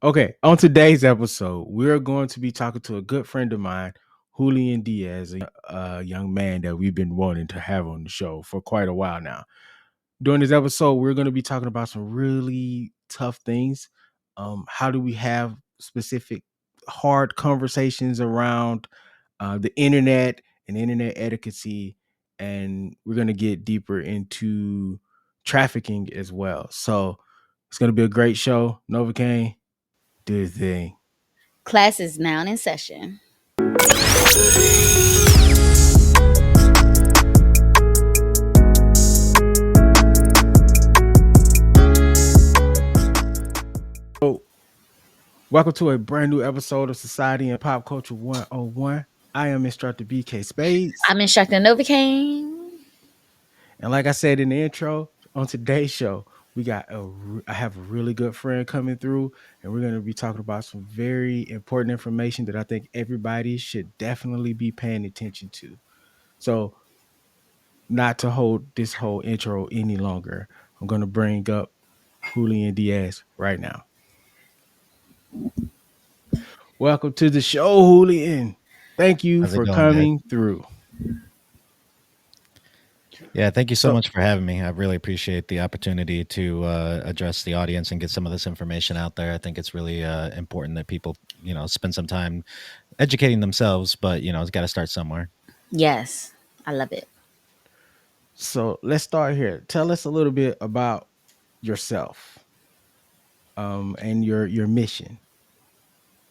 Okay, on today's episode, we're going to be talking to a good friend of mine, Julian Diaz, a young man that we've been wanting to have on the show for quite a while now. During this episode, we're going to be talking about some really tough things. How do we have specific hard conversations around the internet and internet etiquette? And we're going to get deeper into trafficking as well. So it's going to be a great show. Novacain, do your thing. Class is now in session. So, welcome to a brand new episode of Society and Pop Culture 101. I am Instructor BK Spades. I'm Instructor Novacain. And like I said in the intro, on today's show, I have a really good friend coming through, and we're going to be talking about some very important information that I think everybody should definitely be paying attention to. So, not to hold this whole intro any longer, I'm going to bring up Julian Diaz right now. Welcome to the show, Julian. Thank you How's it for going, guys? coming through. Yeah, thank you so much for having me. I really appreciate the opportunity to address the audience and get some of this information out there. I think it's really important that people, spend some time educating themselves, but, it's got to start somewhere. Yes, I love it. So let's start here. Tell us a little bit about yourself and your mission.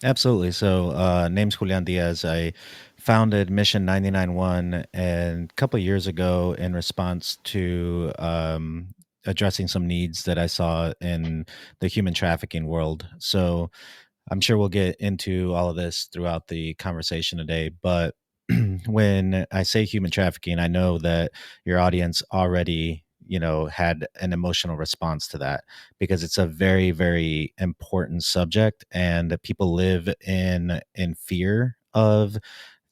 Absolutely. So, name's Julian Diaz. I founded Mission 991 and a couple of years ago in response to addressing some needs that I saw in the human trafficking world. So, I'm sure we'll get into all of this throughout the conversation today, but when I say human trafficking, I know that your audience already, had an emotional response to that because it's a very, very important subject, and people live in fear of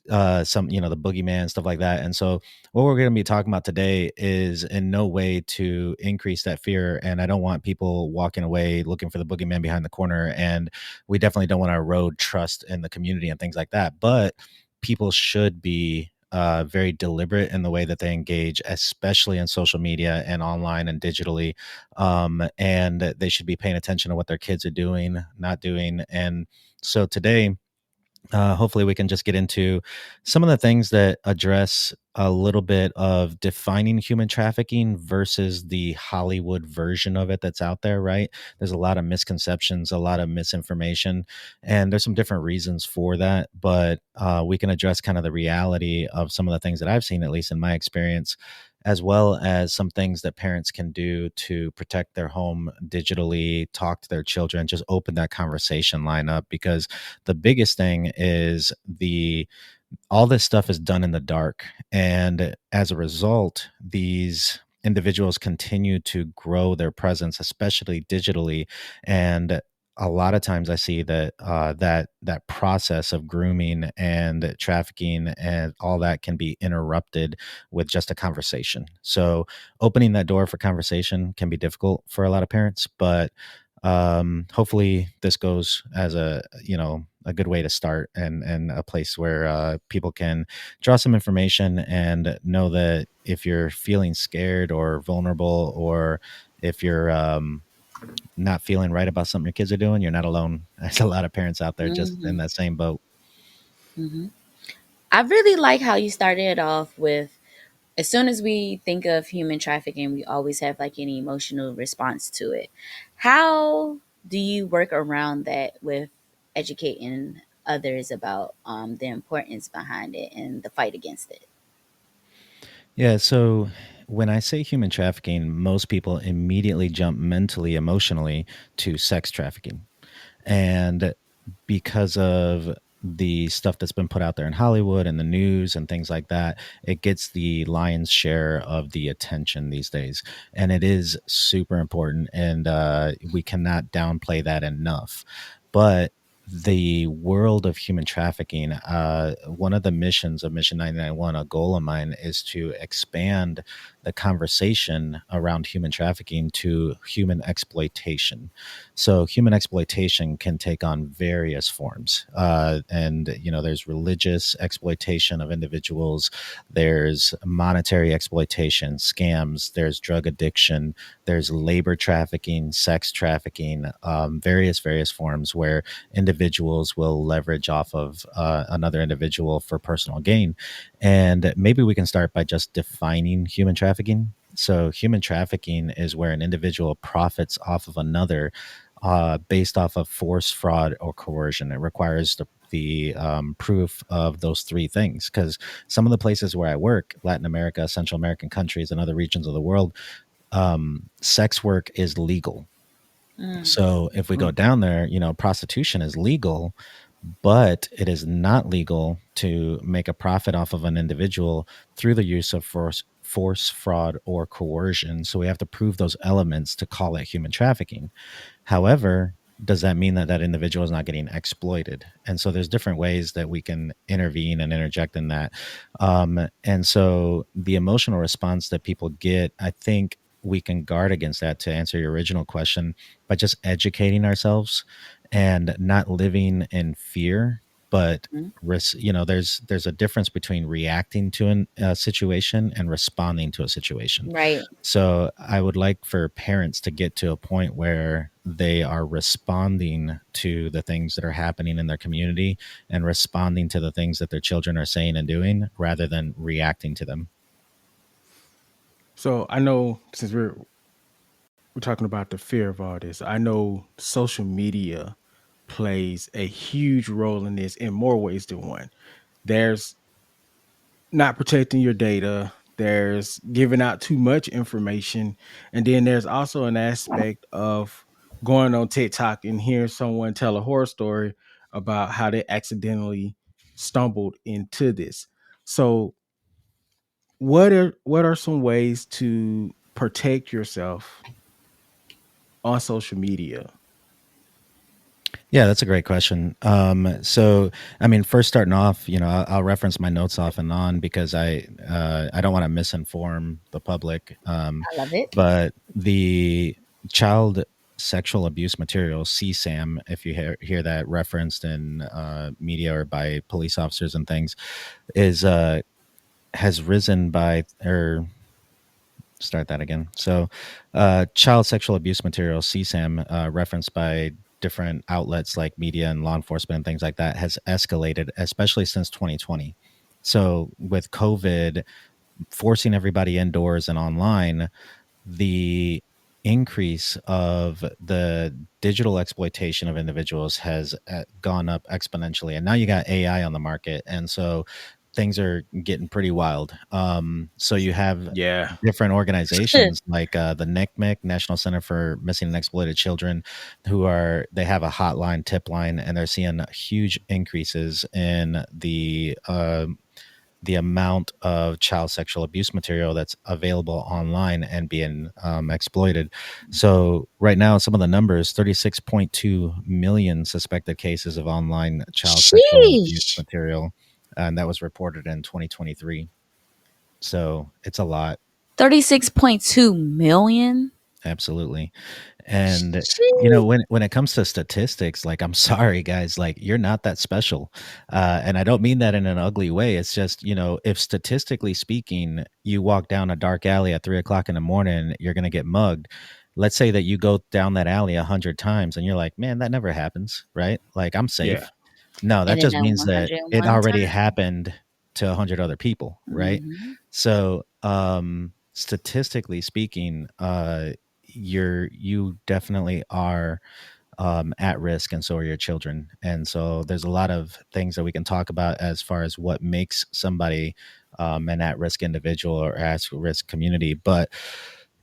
some, the boogeyman, stuff like that. And so what we're going to be talking about today is in no way to increase that fear. And I don't want people walking away looking for the boogeyman behind the corner. And we definitely don't want to erode trust in the community and things like that. But people should be very deliberate in the way that they engage, especially in social media and online and digitally. And they should be paying attention to what their kids are doing, not doing. And so today, hopefully we can just get into some of the things that address a little bit of defining human trafficking versus the Hollywood version of it that's out there, right? There's a lot of misconceptions, a lot of misinformation, and there's some different reasons for that. But we can address kind of the reality of some of the things that I've seen, at least in my experience, as well as some things that parents can do to protect their home digitally, talk to their children, just open that conversation line up. Because the biggest thing is all this stuff is done in the dark. And as a result, these individuals continue to grow their presence, especially digitally. And a lot of times I see that that process of grooming and trafficking and all that can be interrupted with just a conversation. So opening that door for conversation can be difficult for a lot of parents, but hopefully this goes as a good way to start, and a place where people can draw some information and know that if you're feeling scared or vulnerable, or if you're not feeling right about something your kids are doing, you're not alone. There's a lot of parents out there just in that same boat. I really like how you started it off with, as soon as we think of human trafficking, we always have like an emotional response to it. How do you work around that with educating others about the importance behind it and the fight against it? Yeah, so when I say human trafficking, most people immediately jump mentally, emotionally to sex trafficking. And because of the stuff that's been put out there in Hollywood and the news and things like that, it gets the lion's share of the attention these days. And it is super important. And we cannot downplay that enough. But the world of human trafficking, one of the missions of Mission 991, a goal of mine, is to expand the conversation around human trafficking to human exploitation. So human exploitation can take on various forms, and there's religious exploitation of individuals, there's monetary exploitation, scams, there's drug addiction, there's labor trafficking, sex trafficking, various forms where individuals will leverage off of another individual for personal gain. And maybe we can start by just defining human trafficking. So, human trafficking is where an individual profits off of another based off of force, fraud, or coercion. It requires the proof of those three things, because some of the places where I work, Latin America, Central American countries, and other regions of the world, sex work is legal. Mm. So if we go down there, prostitution is legal, but it is not legal to make a profit off of an individual through the use of force, fraud, or coercion. So we have to prove those elements to call it human trafficking. However, does that mean that that individual is not getting exploited? And so there's different ways that we can intervene and interject in that. And so the emotional response that people get, I think we can guard against that, to answer your original question, by just educating ourselves and not living in fear, but Mm. there's a difference between reacting to a situation and responding to a situation. Right. So I would like for parents to get to a point where they are responding to the things that are happening in their community and responding to the things that their children are saying and doing, rather than reacting to them. So I know, since we're talking about the fear of all this, I know social media plays a huge role in this in more ways than one. There's not protecting your data, there's giving out too much information, and then there's also an aspect of going on TikTok and hearing someone tell a horror story about how they accidentally stumbled into this. So what are some ways to protect yourself on social media? Yeah, that's a great question. So, I mean, first starting off, I'll reference my notes off and on, because I don't want to misinform the public. I love it. But the child sexual abuse material, CSAM, if you hear that referenced in media or by police officers and things, is has risen by, or start that again. So, child sexual abuse material, CSAM, referenced by different outlets like media and law enforcement and things like that, has escalated, especially since 2020. So, with COVID forcing everybody indoors and online, the increase of the digital exploitation of individuals has gone up exponentially. And now you got AI on the market. And so things are getting pretty wild. So you have Yeah. different organizations like the NCMEC, National Center for Missing and Exploited Children, they have a hotline, tip line, and they're seeing huge increases in the amount of child sexual abuse material that's available online and being exploited. So right now, some of the numbers: 36.2 million suspected cases of online child sexual abuse Sheesh. material, and that was reported in 2023. So it's a lot. 36.2 million. Absolutely. And Sheesh. when it comes to statistics, like, I'm sorry guys, like, you're not that special. And I don't mean that in an ugly way. It's just, if statistically speaking, you walk down a dark alley at 3 o'clock in the morning, you're going to get mugged. Let's say that you go down that alley 100 times and you're like, man, that never happens, right? Like, I'm Yeah. safe. No, And that then just that means that it 101 already time. happened to 100 other people, right? Hmm. So, statistically speaking, you definitely are at risk, and so are your children. And so there's a lot of things that we can talk about as far as what makes somebody an at-risk individual or at-risk community. But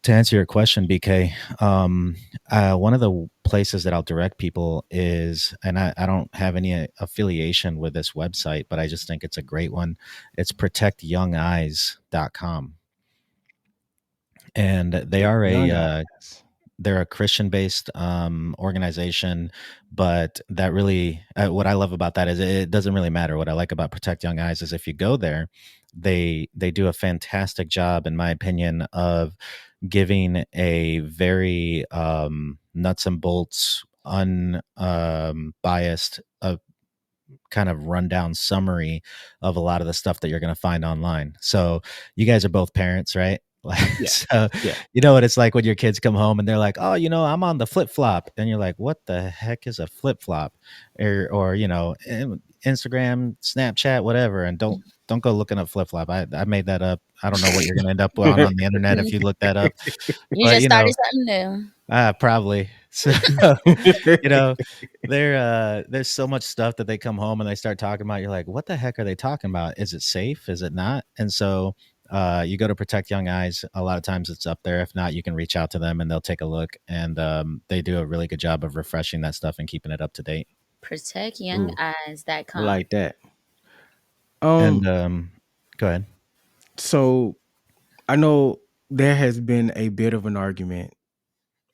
to answer your question, BK, one of the places that I'll direct people is, and I don't have any affiliation with this website, but I just think it's a great one. It's protectyoungeyes.com. And they Take are young a eyes. they're a Christian-based organization, but that really, what I love about that is it doesn't really matter. What I like about Protect Young Eyes is if you go there, they do a fantastic job, in my opinion, of giving a very nuts and bolts, unbiased, kind of rundown summary of a lot of the stuff that you're going to find online. So you guys are both parents, right? Yeah. So Yeah. you know what it's like when your kids come home and they're like, "Oh, I'm on the flip flop," and you're like, "What the heck is a flip flop?" Or Instagram, Snapchat, whatever, and don't go looking up flip flop. I made that up. I don't know what you're going to end up on the internet if you look that up, You but just started something new. probably. So, you know, there's so much stuff that they come home and they start talking about. You're like, what the heck are they talking about? Is it safe? Is it not? And so, you go to Protect Young Eyes. A lot of times it's up there. If not, you can reach out to them and they'll take a look. And they do a really good job of refreshing that stuff and keeping it up to date. Ooh, I ProtectYoungEyes.com. like that. And Um, go ahead. so I know there has been a bit of an argument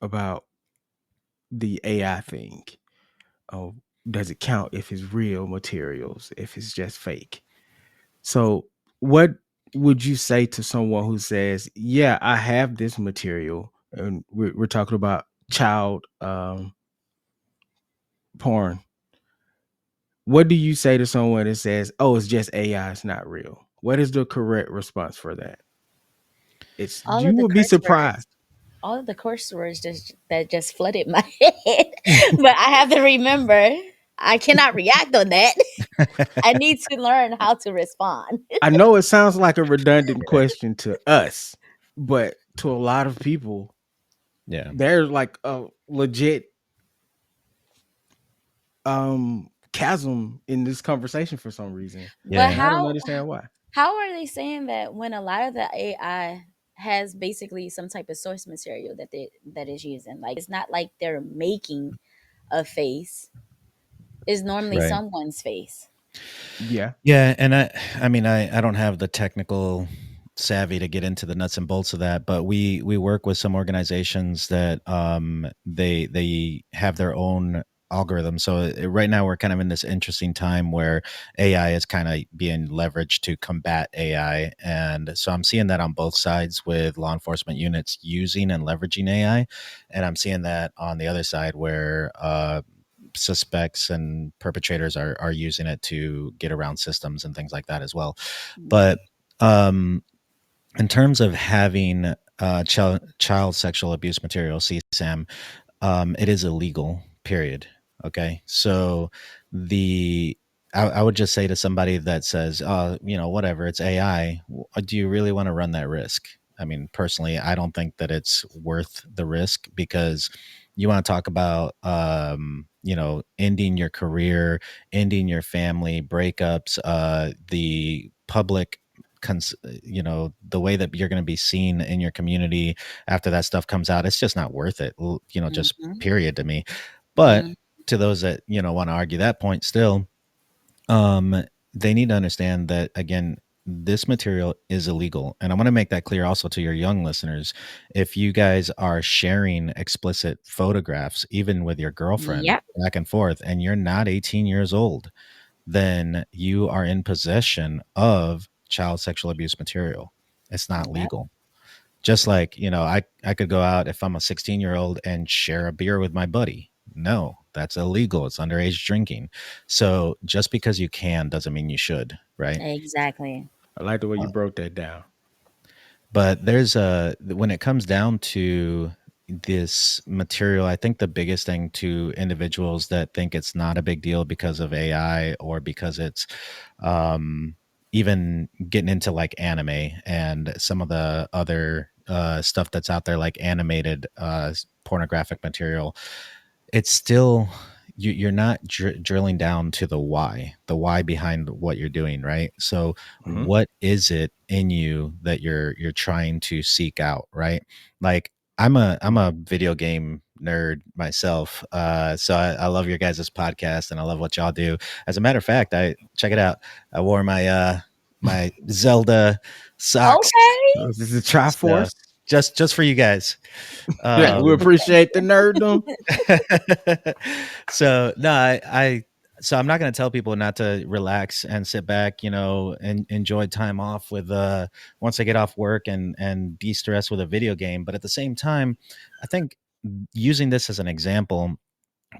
about the AI thing. Oh, does it count if it's real materials, if it's just fake? So, what would you say to someone who says, "Yeah, I have this material," and we're talking about child porn? What do you say to someone that says, "Oh, it's just AI, it's not real"? What is the correct response for that? It's All you of the will be curse words, surprised. all of the curse words just flooded my head. But I have to remember, I cannot react on that. I need to learn how to respond. I know it sounds like a redundant question to us, but to a lot of people, Yeah. there's like a legit chasm in this conversation for some reason. But And Yeah. I don't understand why. how are they saying that when a lot of the AI has basically some type of source material that is using? Like it's not like they're making a face. It's normally Right. someone's face. Yeah. Yeah, and I mean, I don't have the technical savvy to get into the nuts and bolts of that, but we work with some organizations that they have their own algorithm. So right now we're kind of in this interesting time where AI is kind of being leveraged to combat AI, and so I'm seeing that on both sides with law enforcement units using and leveraging AI, and I'm seeing that on the other side where suspects and perpetrators are using it to get around systems and things like that as well. Mhm. But um, in terms of having child sexual abuse material, CSAM, it is illegal. Period. Okay, so the I would just say to somebody that says, "Oh, whatever, it's AI." Do you really want to run that risk? I mean, personally, I don't think that it's worth the risk because you want to talk about, ending your career, ending your family, breakups, the public the way that you're going to be seen in your community after that stuff comes out. It's just not worth it, just Mhm. period to me. But Mhm. to those that want to argue that point still, um they need to understand that, again, this material is illegal, and I want to make that clear also to your young listeners. If you guys are sharing explicit photographs, even with your girlfriend, Yep. back and forth, and you're not 18 years old, then you are in possession of child sexual abuse material. It's not Yep. legal. Just like, I could go out if I'm a 16-year-old and share a beer with my buddy. No, that's illegal. It's underage drinking. So just because you can doesn't mean you should, right? Exactly. I like the way you broke that down. But when it comes down to this material, I think the biggest thing to individuals that think it's not a big deal because of AI or because it's um, even getting into like anime and some of the other stuff that's out there, like animated pornographic material, it's still you're not drilling down to the why behind what you're doing, right? So Mhm. what is it in you that you're trying to seek out, right? Like, I'm a video game nerd myself, so I love your guys' podcast and I love what y'all do. As a matter of fact, I check it out. I wore my Zelda socks. Okay. So this is a So Triforce. just for you guys. Yeah, we um appreciate the nerddom. so no, I So I'm not going to tell people not to relax and sit back, and enjoy time off with once they get off work and de-stress with a video game. But at the same time, I think using this as an example,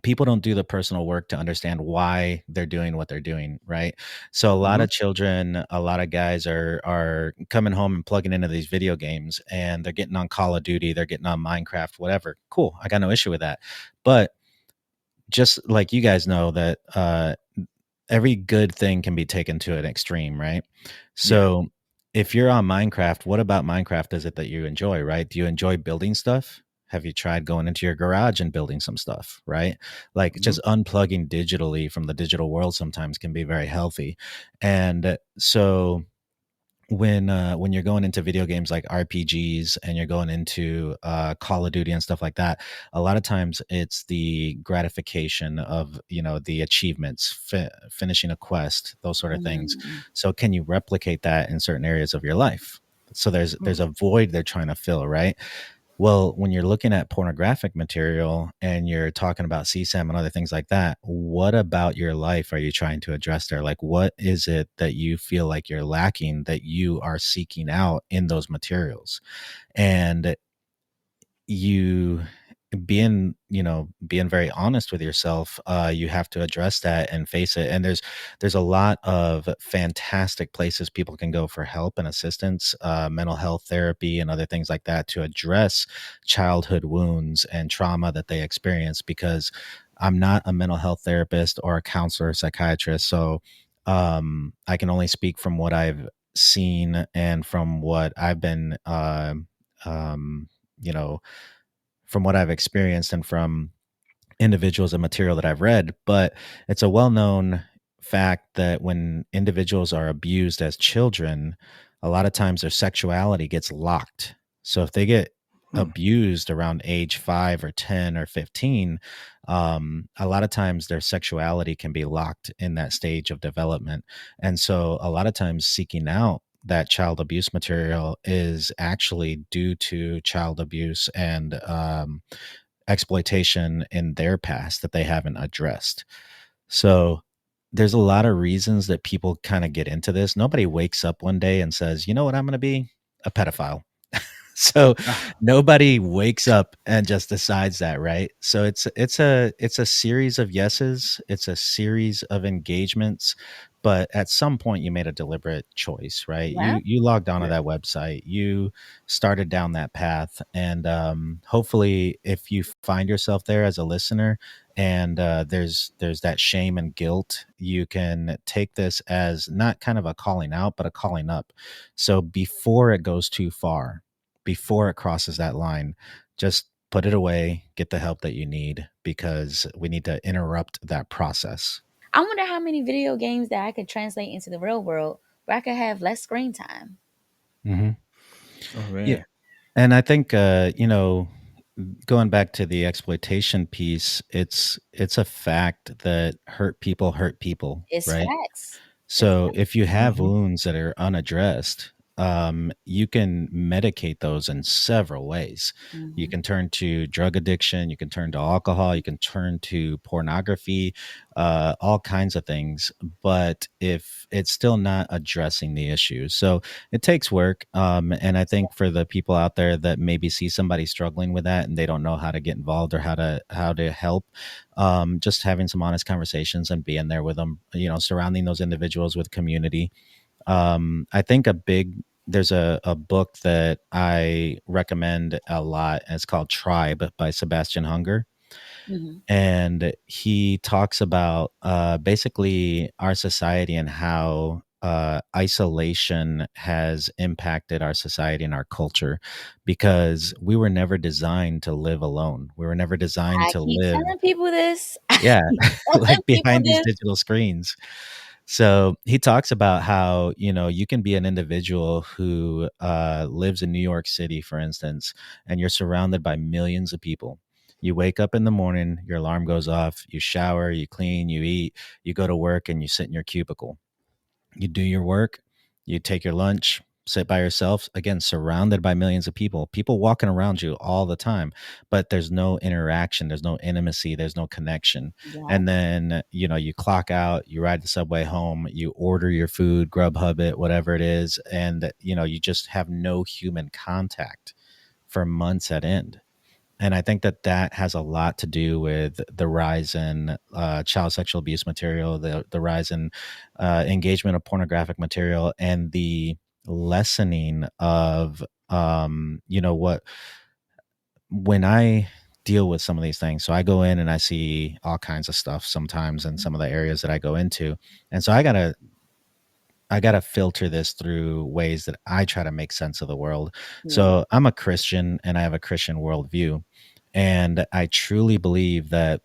people don't do the personal work to understand why they're doing what they're doing, right? So a lot Mhm. of children, a lot of guys are coming home and plugging into these video games, and they're getting on Call of Duty, they're getting on Minecraft, whatever. Cool, I got no issue with that. But just like you guys know that every good thing can be taken to an extreme, right? Yeah. So if you're on Minecraft, what about Minecraft is it that you enjoy, right? Do you enjoy building stuff? Have you tried going into your garage and building some stuff, right? Like Mhm. just unplugging digitally from the digital world sometimes can be very healthy. And so when you're going into video games like RPGs and you're going into Call of Duty and stuff like that, a lot of times it's the gratification of the achievements, finishing a quest, those sort of things. Mm. So can you replicate that in certain areas of your life? So there's Hmm. a void they're trying to fill, right? Well, when you're looking at pornographic material and you're talking about CSAM and other things like that, what about your life are you trying to address there? Like, what is it that you feel like you're lacking that you are seeking out in those materials? And you being very honest with yourself, you have to address that and face it. And there's a lot of fantastic places people can go for help and assistance, mental health therapy and other things like that, to address childhood wounds and trauma that they experience. Because I'm not a mental health therapist or a counselor or psychiatrist, so I can only speak from what I've seen and from what I've been um, you know from what I've experienced and from individuals and material that I've read. But it's a well known fact that when individuals are abused as children, a lot of times their sexuality gets locked. So if they get Hmm. abused around age 5 or 10 or 15, a lot of times their sexuality can be locked in that stage of development. And so a lot of times seeking out that child abuse material is actually due to child abuse and exploitation in their past that they haven't addressed. So there's a lot of reasons that people kind of get into this. Nobody wakes up one day and says, you know what, I'm going to be a pedophile. So Ah. nobody wakes up and just decides that, right? So it's a series of yeses, it's a series of engagements, but at some point you made a deliberate choice, right? Yeah. You logged onto Yeah. that website, you started down that path, and hopefully, if you find yourself there as a listener, and there's that shame and guilt, you can take this as not kind of a calling out, but a calling up. So before it goes too far, before it crosses that line, just put it away, get the help that you need, because we need to interrupt that process. I wonder how many video games that I could translate into the real world where I could have less screen time. Hmm. Oh Yeah. man. And I think, going back to the exploitation piece, it's a fact that hurt people, It's right? facts. It's So if you have Hmm. wounds that are unaddressed, you can medicate those in several ways. You hmm can turn to drug addiction, you can turn to alcohol, you can turn to pornography, all kinds of things. But if it's still not addressing the issue, so it takes work. And I think for the people out there that maybe see somebody struggling with that and they don't know how to get involved or how to help, just having some honest conversations and being there with them, surrounding those individuals with community. I think there's a book that I recommend a lot, and it's called Tribe by Sebastian Hunger. hmm And he talks about basically our society and how isolation has impacted our society and our culture, because we were never designed to live alone. We were never designed I to keep live, telling people this. I yeah, keep telling like people behind these this. digital screens. So he talks about how, you can be an individual who lives in New York City, for instance, and you're surrounded by millions of people. You wake up in the morning, your alarm goes off, you shower, you clean, you eat, you go to work, and you sit in your cubicle. You do your work, you take your lunch, sit by yourself, again, surrounded by millions of people walking around you all the time, but there's no interaction, there's no intimacy, there's no connection. Yeah. And then, you clock out, you ride the subway home, you order your food, Grubhub it, whatever it is, and you just have no human contact for months at end. And I think that that has a lot to do with the rise in child sexual abuse material, the rise in engagement of pornographic material, and the lessening of what when I deal with some of these things. So I go in and I see all kinds of stuff sometimes in some of the areas that I go into, and so I gotta filter this through ways that I try to make sense of the world. Yeah. So I'm a Christian and I have a Christian worldview. And I truly believe that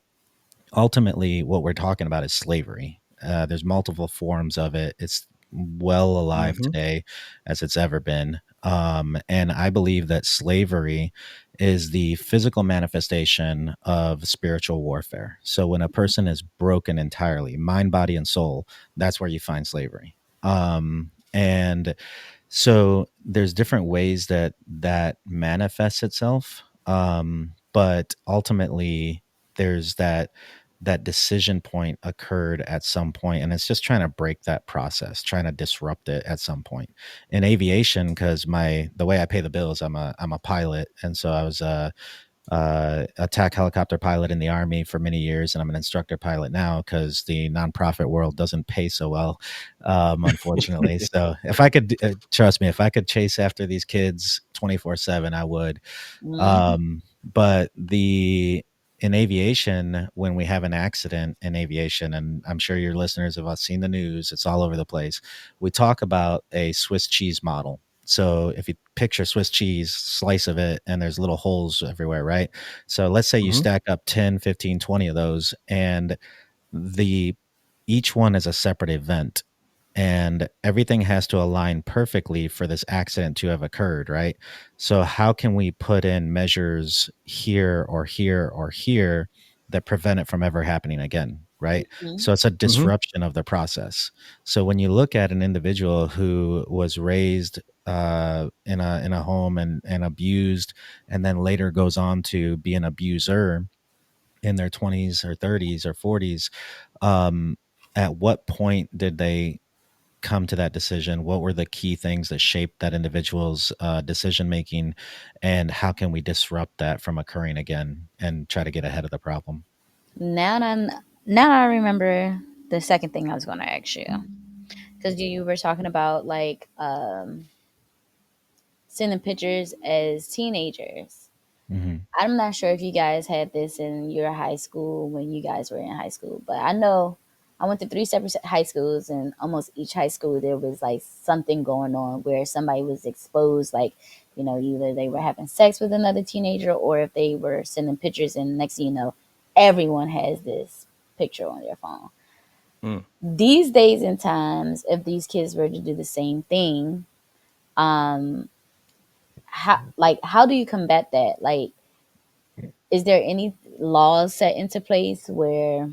ultimately what we're talking about is slavery. There's multiple forms of it. It's well alive Mm-hmm. today as it's ever been. And I believe that slavery is the physical manifestation of spiritual warfare. So when a person is broken entirely, mind, body, and soul, that's where you find slavery. And so there's different ways that that manifests itself. But ultimately there's that decision point occurred at some point, and it's just trying to break that process, trying to disrupt it at some point. In aviation, because the way I pay the bills, I'm a pilot, and so I was attack helicopter pilot in the Army for many years, and I'm an instructor pilot now because the nonprofit world doesn't pay so well, unfortunately. So if I could, trust me, if I could chase after these kids 24/7, I would. Mhm. But the in aviation, when we have an accident in aviation, and I'm sure your listeners have seen the news, it's all over the place. We talk about a Swiss cheese model. So if you picture Swiss cheese, slice of it, and there's little holes everywhere, right? So let's say you Mm-hmm. stack up 10, 15, 20 of those, and the each one is a separate event, and everything has to align perfectly for this accident to have occurred, right? So how can we put in measures here or here or here that prevent it from ever happening again, right? Mhm. So it's a Mm-hmm. disruption of the process. So when you look at an individual who was raised in a home and abused, and then later goes on to be an abuser in their 20s or 30s or 40s, um, at what point did they come to that decision? What were the key things that shaped that individual's decision making, and how can we disrupt that from occurring again and try to get ahead of the problem? Now that now I remember the second thing I was going to ask you, because you were talking about like sending pictures as teenagers. Hmm. I'm not sure if you guys had this in your high school when you guys were in high school, but I know I went to three separate high schools, and almost each high school there was like something going on where somebody was exposed, like either they were having sex with another teenager or if they were sending pictures, and next thing you know, everyone has this picture on their phone. Mm. These days and times, if these kids were to do the same thing, um, how do you combat that? Like, is there any laws set into place where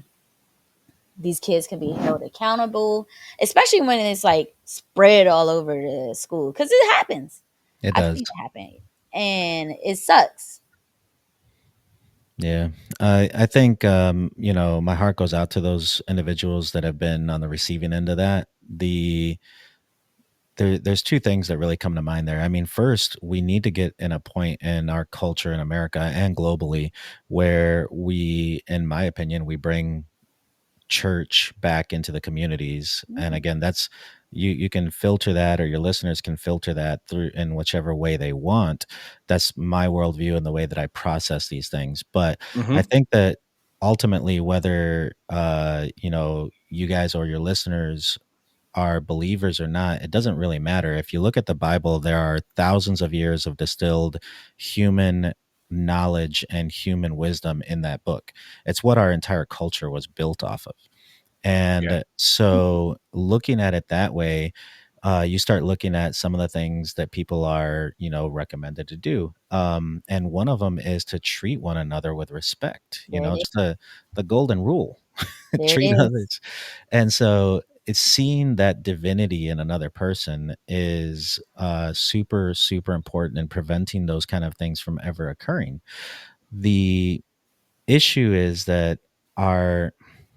these kids can be held accountable, especially when it's like spread all over the school? Because it happens. It I've does. seen it happen, and it sucks. Yeah. I think, my heart goes out to those individuals that have been on the receiving end of that. There's two things that really come to mind there. I mean, first, we need to get in a point in our culture in America and globally where we, in my opinion, we bring church back into the communities. And Mm, again, that's you can filter that, or your listeners can filter that through in whichever way they want. That's my worldview and the way that I process these things. But I Mm-hmm. think that ultimately, whether you guys or your listeners are believers or not, it doesn't really matter. If you look at the Bible, there are thousands of years of distilled human knowledge and human wisdom in that book. It's what our entire culture was built off of. Yeah. And so, looking at it that way, you start looking at some of the things that people are, recommended to do. And one of them is to treat one another with respect. there it is. Just the golden rule: There it treat is. others. And so, it's seeing that divinity in another person is super, super important in preventing those kind of things from ever occurring. The issue is that our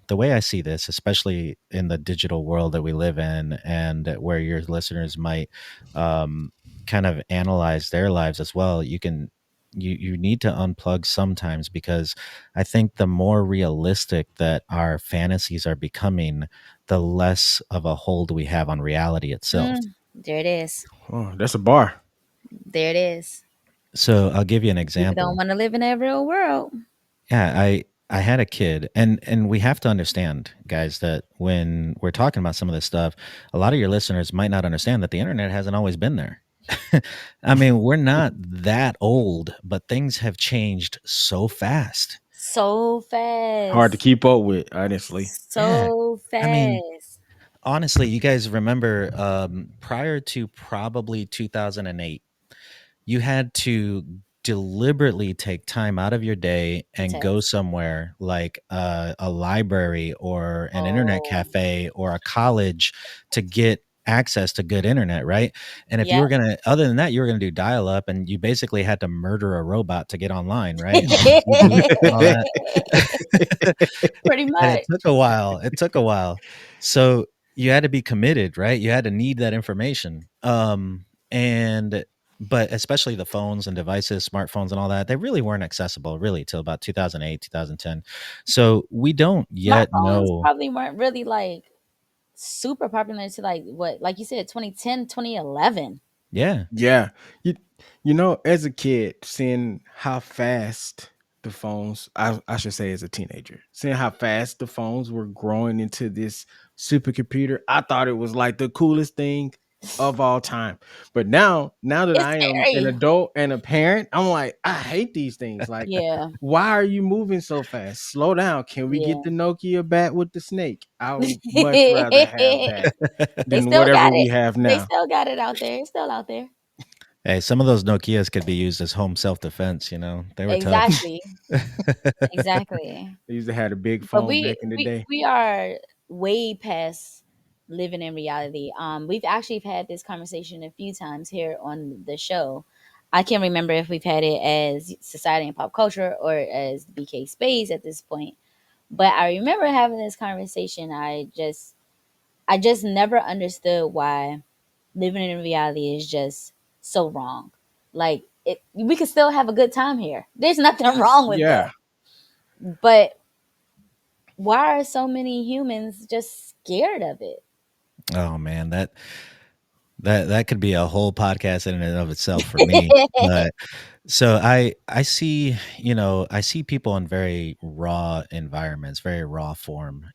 the way I see this, especially in the digital world that we live in, and where your listeners might um, kind of analyze their lives as well, you need to unplug sometimes, because I think the more realistic that our fantasies are becoming, the less of a hold we have on reality itself. There it is. Oh, that's a bar. There it is. So I'll give you an People don't example. want to live in that real world. Yeah, I had a kid, and we have to understand, guys, that when we're talking about some of this stuff, a lot of your listeners might not understand that the internet hasn't always been there. I mean, we're not that old, but things have changed so fast. So Hard to fast. keep up with, honestly. Yeah. So I mean, fast. honestly, you guys remember prior to probably 2008, you had to deliberately take time out of your day To and go text. somewhere like a library or an internet Oh, cafe or a college to get access to good internet, right? And if you yep. were going to, other than that, you were going to do dial up, and you basically had to murder a robot to get online, right? On the Bluetooth and all that. Pretty And it much. took a while. It took a while. So you had to be committed, right? You had to need that information. And but especially the phones and devices, smartphones and all that, they really weren't accessible really till about 2008, 2010. So we don't yet Smartphones know. probably weren't really like super popular until like what, like you said, 2010, 2011. Yeah. Yeah. You you know, as a kid, seeing how fast the phones, I should say as a teenager, seeing how fast the phones were growing into this supercomputer, I thought it was like the coolest thing of all time. But now that It's I am an scary. adult and a parent, I'm like, I hate these things. Like, Yeah. why are you moving so fast? Slow down. Can we get Yeah. the Nokia bat with the snake? I would much rather have that They than still whatever got we it. have They now. still got it out there. It's still out there. Hey, some of those Nokias could be used as home self-defense, they were tough. Exactly. Exactly. They used to have a big But phone we back in the we day. we are way past living in reality. We've actually had this conversation a few times here on the show. I can't remember if we've had it as society and pop culture or as BK Spades at this point. But I remember having this conversation. I just never understood why living in reality is just so wrong. Like we could still have a good time here. There's nothing wrong with that. Yeah, But why are so many humans just scared of it? Oh man, that could be a whole podcast in and of itself for me. But so I see, I see people in very raw environments, very raw form,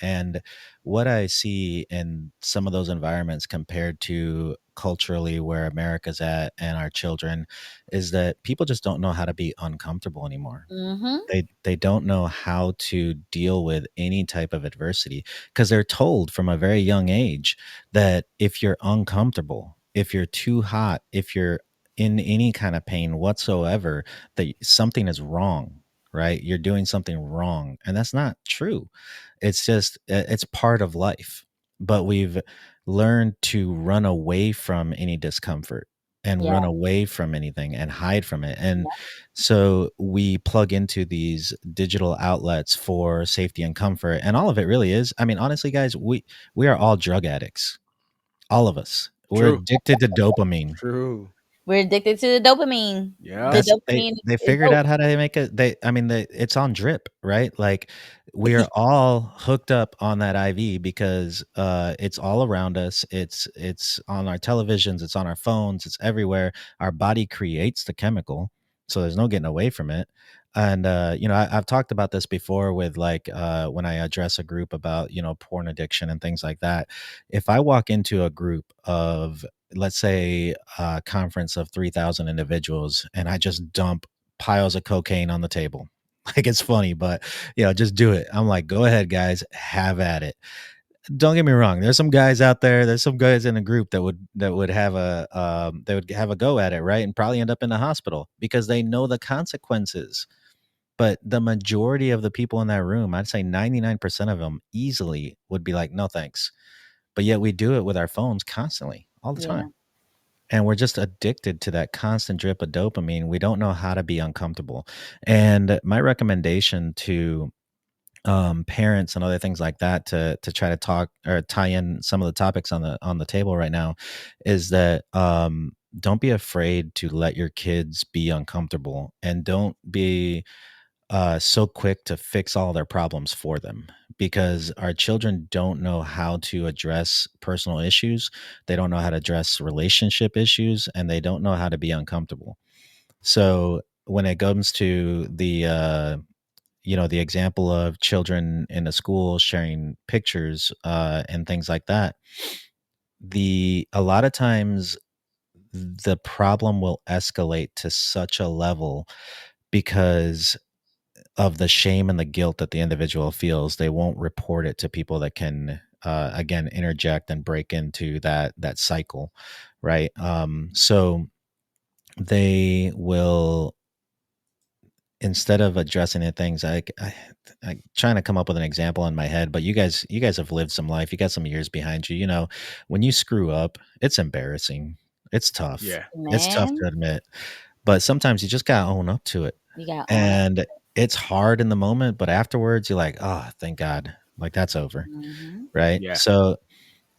and what I see in some of those environments compared to culturally where America's at and our children is that people just don't know how to be uncomfortable anymore. Mm-hmm. They don't know how to deal with any type of adversity, because they're told from a very young age that if you're uncomfortable, if you're too hot, if you're in any kind of pain whatsoever, that something is wrong, right? You're doing something wrong. And that's not true. It's just, it's part of life. But we've learned to run away from any discomfort and Yeah. run away from anything and hide from it. And Yeah. so we plug into these digital outlets for safety and comfort. And all of it really is, I mean, honestly, guys, we are all drug addicts, all of us. We're true, addicted to dopamine. true. We're addicted to the dopamine. The Yeah, That's they dopamine they is figured dope. out how to make it. I mean, it's on drip, right? Like we are all hooked up on that IV because it's all around us. It's on our televisions, it's on our phones, it's everywhere. Our body creates the chemical, so there's no getting away from it. And I've talked about this before with like when I address a group about porn addiction and things like that. If I walk into a group of, let's say, a conference of 3,000 individuals, and I just dump piles of cocaine on the table. Like, it's funny, but just do it. I'm like, go ahead, guys, have at it. Don't get me wrong. There's some guys out there. There's some guys in the group that would have they would have a go at it, right, and probably end up in the hospital because they know the consequences. But the majority of the people in that room, I'd say 99% of them easily would be like, no, thanks. But yet we do it with our phones constantly, all the Yeah. time. And we're just addicted to that constant drip of dopamine. We don't know how to be uncomfortable. And my recommendation to parents and other things like that to try to talk or tie in some of the topics on the table right now is that don't be afraid to let your kids be uncomfortable, and don't be so quick to fix all their problems for them, because our children don't know how to address personal issues. They don't know how to address relationship issues, and they don't know how to be uncomfortable. So when it comes to the example of children in a school sharing pictures and things like that, the a lot of times the problem will escalate to such a level because of the shame and the guilt that the individual feels. They won't report it to people that can again interject and break into that cycle, right? So they will, instead of addressing the things, I trying to come up with an example in my head, but you guys have lived some life. You got some years behind you. You know, when you screw up, it's embarrassing. It's tough. Yeah. It's tough Man, to admit, but sometimes you just gotta own up to it. you got to own up. And it's hard in the moment, but afterwards you're like, oh, thank God, like that's over, Hmm. right? Yeah. So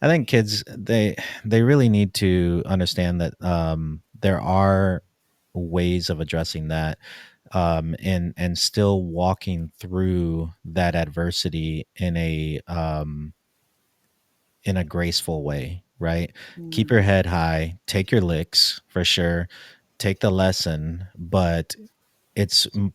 I think kids, they really need to understand that there are ways of addressing that, and still walking through that adversity in a graceful way, right? Keep your Hmm. head high, take your licks for sure, take the lesson, but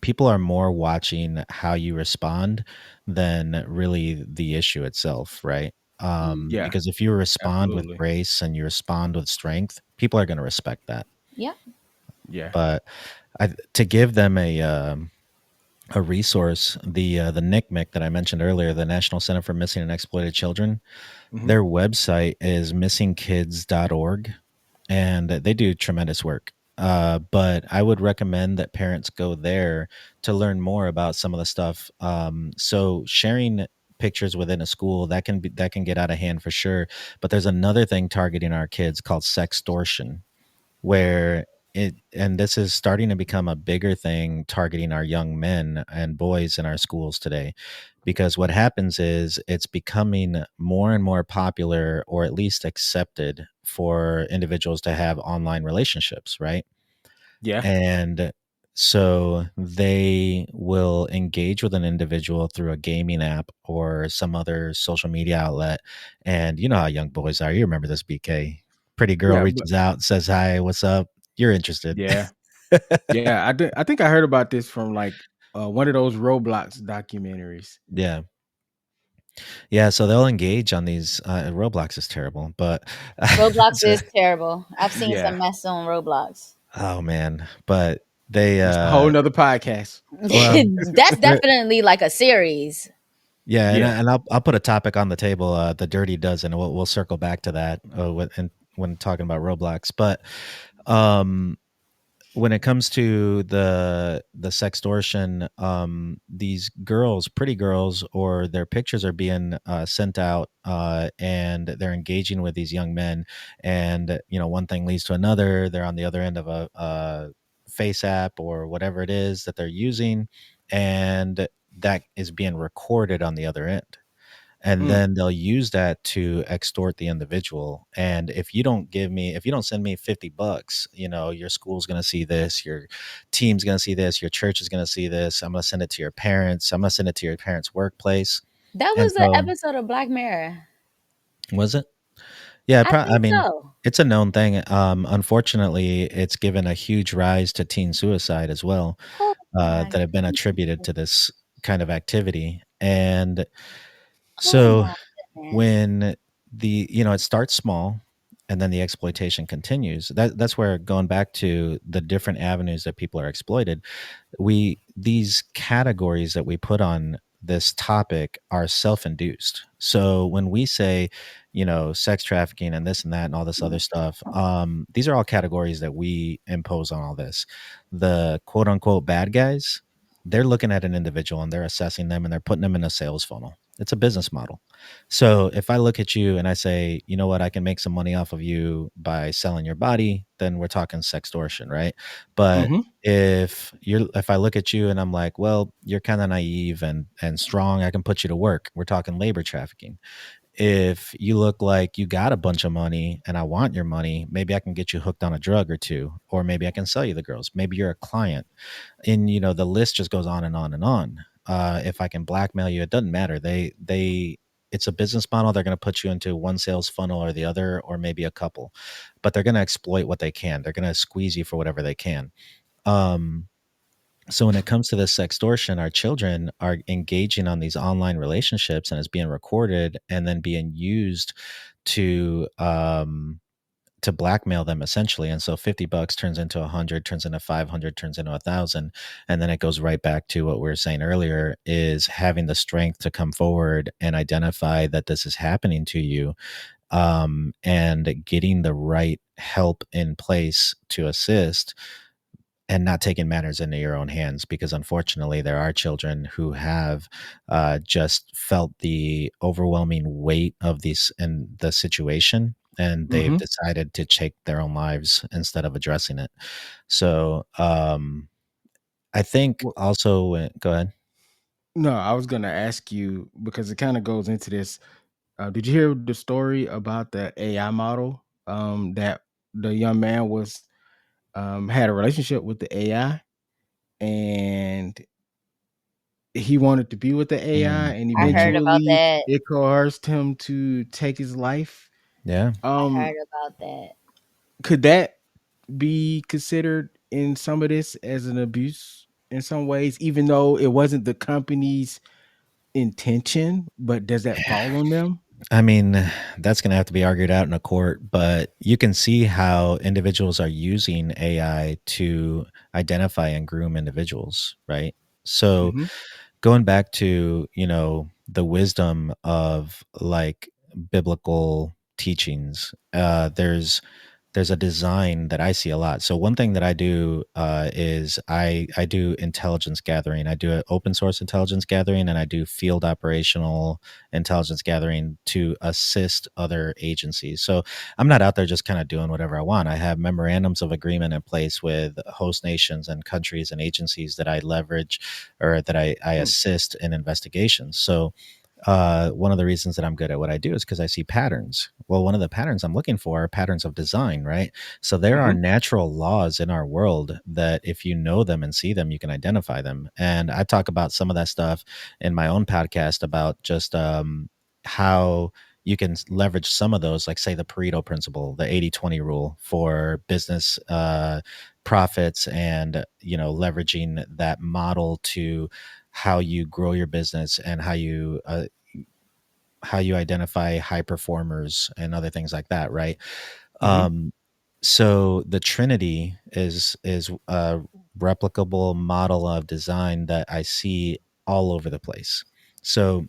people are more watching how you respond than really the issue itself, right? Hmm. Yeah. Because if you respond with Absolutely. grace and you respond with strength, people are going to respect that. Yep. Yeah. But to give them a resource, the NCMEC that I mentioned earlier, the National Center for Missing and Exploited Children, Hmm. their website is missingkids.org, and they do tremendous work. But I would recommend that parents go there to learn more about some of the stuff. So sharing pictures within a school, that can get out of hand for sure. But there's another thing targeting our kids called sextortion, where and this is starting to become a bigger thing targeting our young men and boys in our schools today, because what happens is it's becoming more and more popular, or at least accepted, for individuals to have online relationships, right? Yeah. And so they will engage with an individual through a gaming app or some other social media outlet. And you know how young boys are. You remember this, BK. Pretty girl Yeah. But reaches out, says, hi, what's up? You're interested. yeah. Yeah. I think I heard about this from like one of those Roblox documentaries. Yeah. Yeah. So they'll engage on these. Roblox is terrible, but Roblox so, is terrible. I've seen some Yeah. mess on Roblox. oh man, but they, That's a whole nother podcast. well, That's definitely like a series. yeah, and, Yeah. I'll put a topic on the table, the Dirty Dozen. We'll circle back to that when talking about Roblox. But um, when it comes to the sextortion, these girls, pretty girls, or their pictures are being sent out, and they're engaging with these young men, and one thing leads to another. They're on the other end of a face app or whatever it is that they're using, and that is being recorded on the other end, and Mm. then they'll use that to extort the individual. And if you don't send me $50, your school's going to see this, your team's going to see this, your church is going to see this, I'm going to send it to your parents, I'm going to send it to your parents' workplace. That And was an so, episode of Black Mirror. was it? Yeah, I I think mean, so. it's a known thing. Unfortunately, it's given a huge rise to teen suicide as well, Oh my that have been attributed goodness. to this kind of activity. And Oh so my goodness. when it starts small, and then the exploitation continues, that's where, going back to the different avenues that people are exploited, we these categories that we put on this topic are self-induced. So when we say, sex trafficking and this and that and all this other stuff, these are all categories that we impose on all this. The quote unquote bad guys, they're looking at an individual and they're assessing them and they're putting them in a sales funnel. It's a business model. So if I look at you and I say, you know what, I can make some money off of you by selling your body, then we're talking sextortion, right? But Mm-hmm. if I look at you and I'm like, well, you're kind of naive and strong, I can put you to work. We're talking labor trafficking. If you look like you got a bunch of money and I want your money, maybe I can get you hooked on a drug or two, or maybe I can sell you the girls. Maybe you're a client, and the list just goes on and on and on. If I can blackmail you, it doesn't matter. It's a business model. They're going to put you into one sales funnel or the other, or maybe a couple, but they're going to exploit what they can. They're going to squeeze you for whatever they can. Um, so when it comes to this sextortion, our children are engaging on these online relationships, and it's being recorded and then being used to to blackmail them essentially. And so $50 turns into 100, turns into 500, turns into 1,000, and then it goes right back to what we were saying earlier: is having the strength to come forward and identify that this is happening to you, and getting the right help in place to assist, and not taking matters into your own hands, because unfortunately there are children who have just felt the overwhelming weight of these and the situation, and they've Mm-hmm. decided to take their own lives instead of addressing it. So I think Well, also go ahead. no, I was gonna ask you because it kind of goes into this. Did you hear the story about the AI model? That the young man was had a relationship with the AI, and he wanted to be with the AI, Mm, and I mhm. heard about eventually that. it coerced him to take his life. Yeah. I heard Um, about that. could that be considered in some of this as an abuse in some ways, even though it wasn't the company's intention? But does that fall on them? I mean, that's going to have to be argued out in a court, but you can see how individuals are using AI to identify and groom individuals, right? So, Mm-hmm. going back to, the wisdom of like biblical teachings, there's a design that I see a lot. So one thing that I do is I do intelligence gathering. I do an open source intelligence gathering, and I do field operational intelligence gathering to assist other agencies. So I'm not out there just kind of doing whatever I want. I have memorandums of agreement in place with host nations and countries and agencies that I leverage, or that I assist in investigations. So one of the reasons that I'm good at what I do is because I see patterns. Well, one of the patterns I'm looking for are patterns of design, right? So there are Mm-hmm. natural laws in our world that if you know them and see them, you can identify them. And I talk about some of that stuff in my own podcast about just how you can leverage some of those, like say the Pareto principle, the 80-20 rule for business profits, and leveraging that model to how you grow your business, and how you identify high performers and other things like that, right? Mm-hmm. Um, so the Trinity is a replicable model of design that I see all over the place. So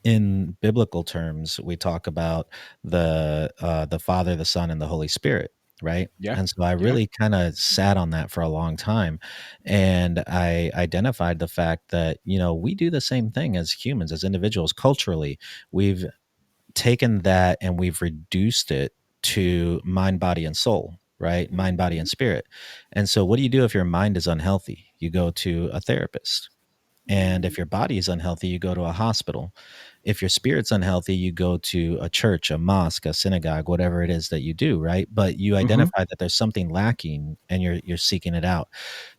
in biblical terms, we talk about the Father, the Son, and the Holy Spirit, right? Yeah. And so I Yeah. really kind of sat on that for a long time, and I identified the fact that we do the same thing as humans, as individuals. Culturally, we've taken that and we've reduced it to mind, body, and soul, right? Mind, body, and spirit. And so, what do you do if your mind is unhealthy? You go to a therapist. And if your body is unhealthy, you go to a hospital. If your spirit's unhealthy, you go to a church, a mosque, a synagogue, whatever it is that you do, right? But you Mm-hmm. identify that there's something lacking and you're seeking it out.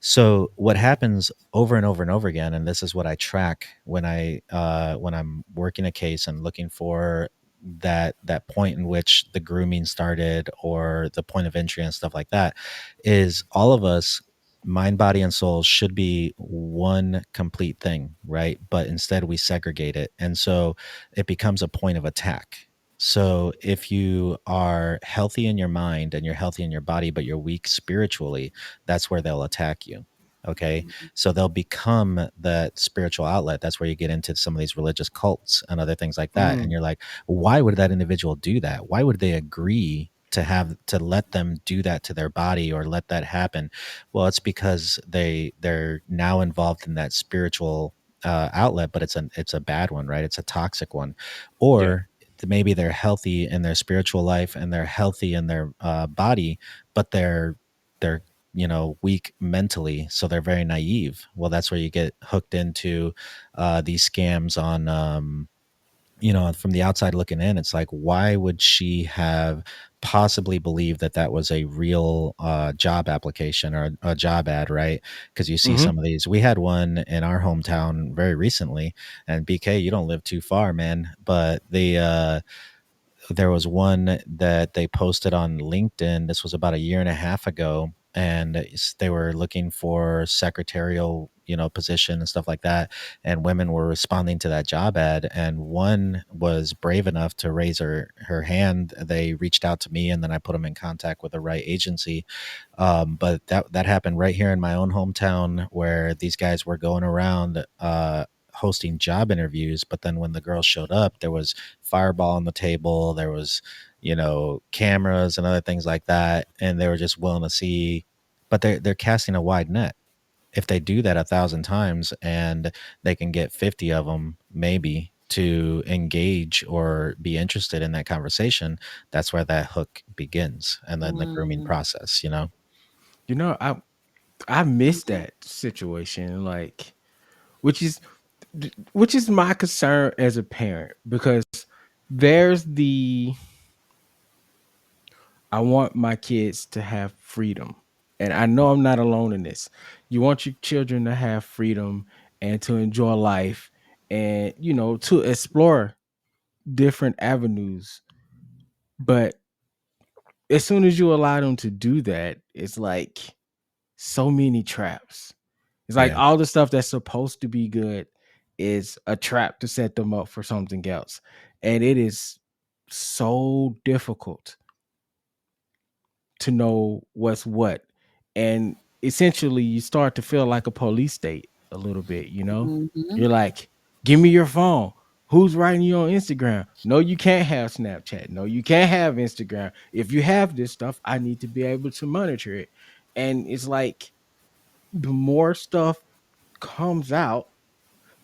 So what happens over and over and over again, and this is what I track when I'm working a case and looking for that point in which the grooming started, or the point of entry and stuff like that, is all of us, mind, body, and soul, should be one complete thing, right? But instead we segregate it. And so it becomes a point of attack. So if you are healthy in your mind and you're healthy in your body, but you're weak spiritually, that's where they'll attack you. Okay. So they'll become that spiritual outlet. That's where you get into some of these religious cults and other things like that. And Mm. you're like, why would that individual do that? Why would they agree to let them do that to their body or let that happen. Well, it's because they're now involved in that spiritual outlet, but it's a bad one, right? It's a toxic one. Yeah. Or maybe they're healthy in their spiritual life and they're healthy in their body, but they're weak mentally, so they're very naive. Well, that's where you get hooked into these scams on from the outside looking in. It's like, why would she have possibly believed that that was a real job application or a job ad, right? Because you see Hmm. some of these. We had one in our hometown very recently, and BK, you don't live too far, man. But there was one that they posted on LinkedIn. This was about a year and a half ago, and they were looking for secretarial, position and stuff like that. And women were responding to that job ad. And one was brave enough to raise her hand. They reached out to me, and then I put them in contact with the right agency. But that happened right here in my own hometown, where these guys were going around hosting job interviews. But then when the girls showed up, there was fireball on the table. There was, cameras and other things like that, and they were just willing to see. But they're casting a wide net. If they do that 1,000 times and they can get 50 of them, maybe, to engage or be interested in that conversation, that's where that hook begins, and then the grooming Mm. process. You know, I miss that situation, like, which is which is my concern as a parent, because there's the I want my kids to have freedom. And I know I'm not alone in this. You want your children to have freedom and to enjoy life and, to explore different avenues. But as soon as you allow them to do that, it's like so many traps. It's like Yeah, all the stuff that's supposed to be good is a trap to set them up for something else. And it is so difficult to know what's what. And essentially you start to feel like a police state a little bit. Mhm. You're like, give me your phone. Who's writing you on Instagram? No, you can't have Snapchat. No, you can't have Instagram. If you have this stuff, I need to be able to monitor it. And it's like the more stuff comes out,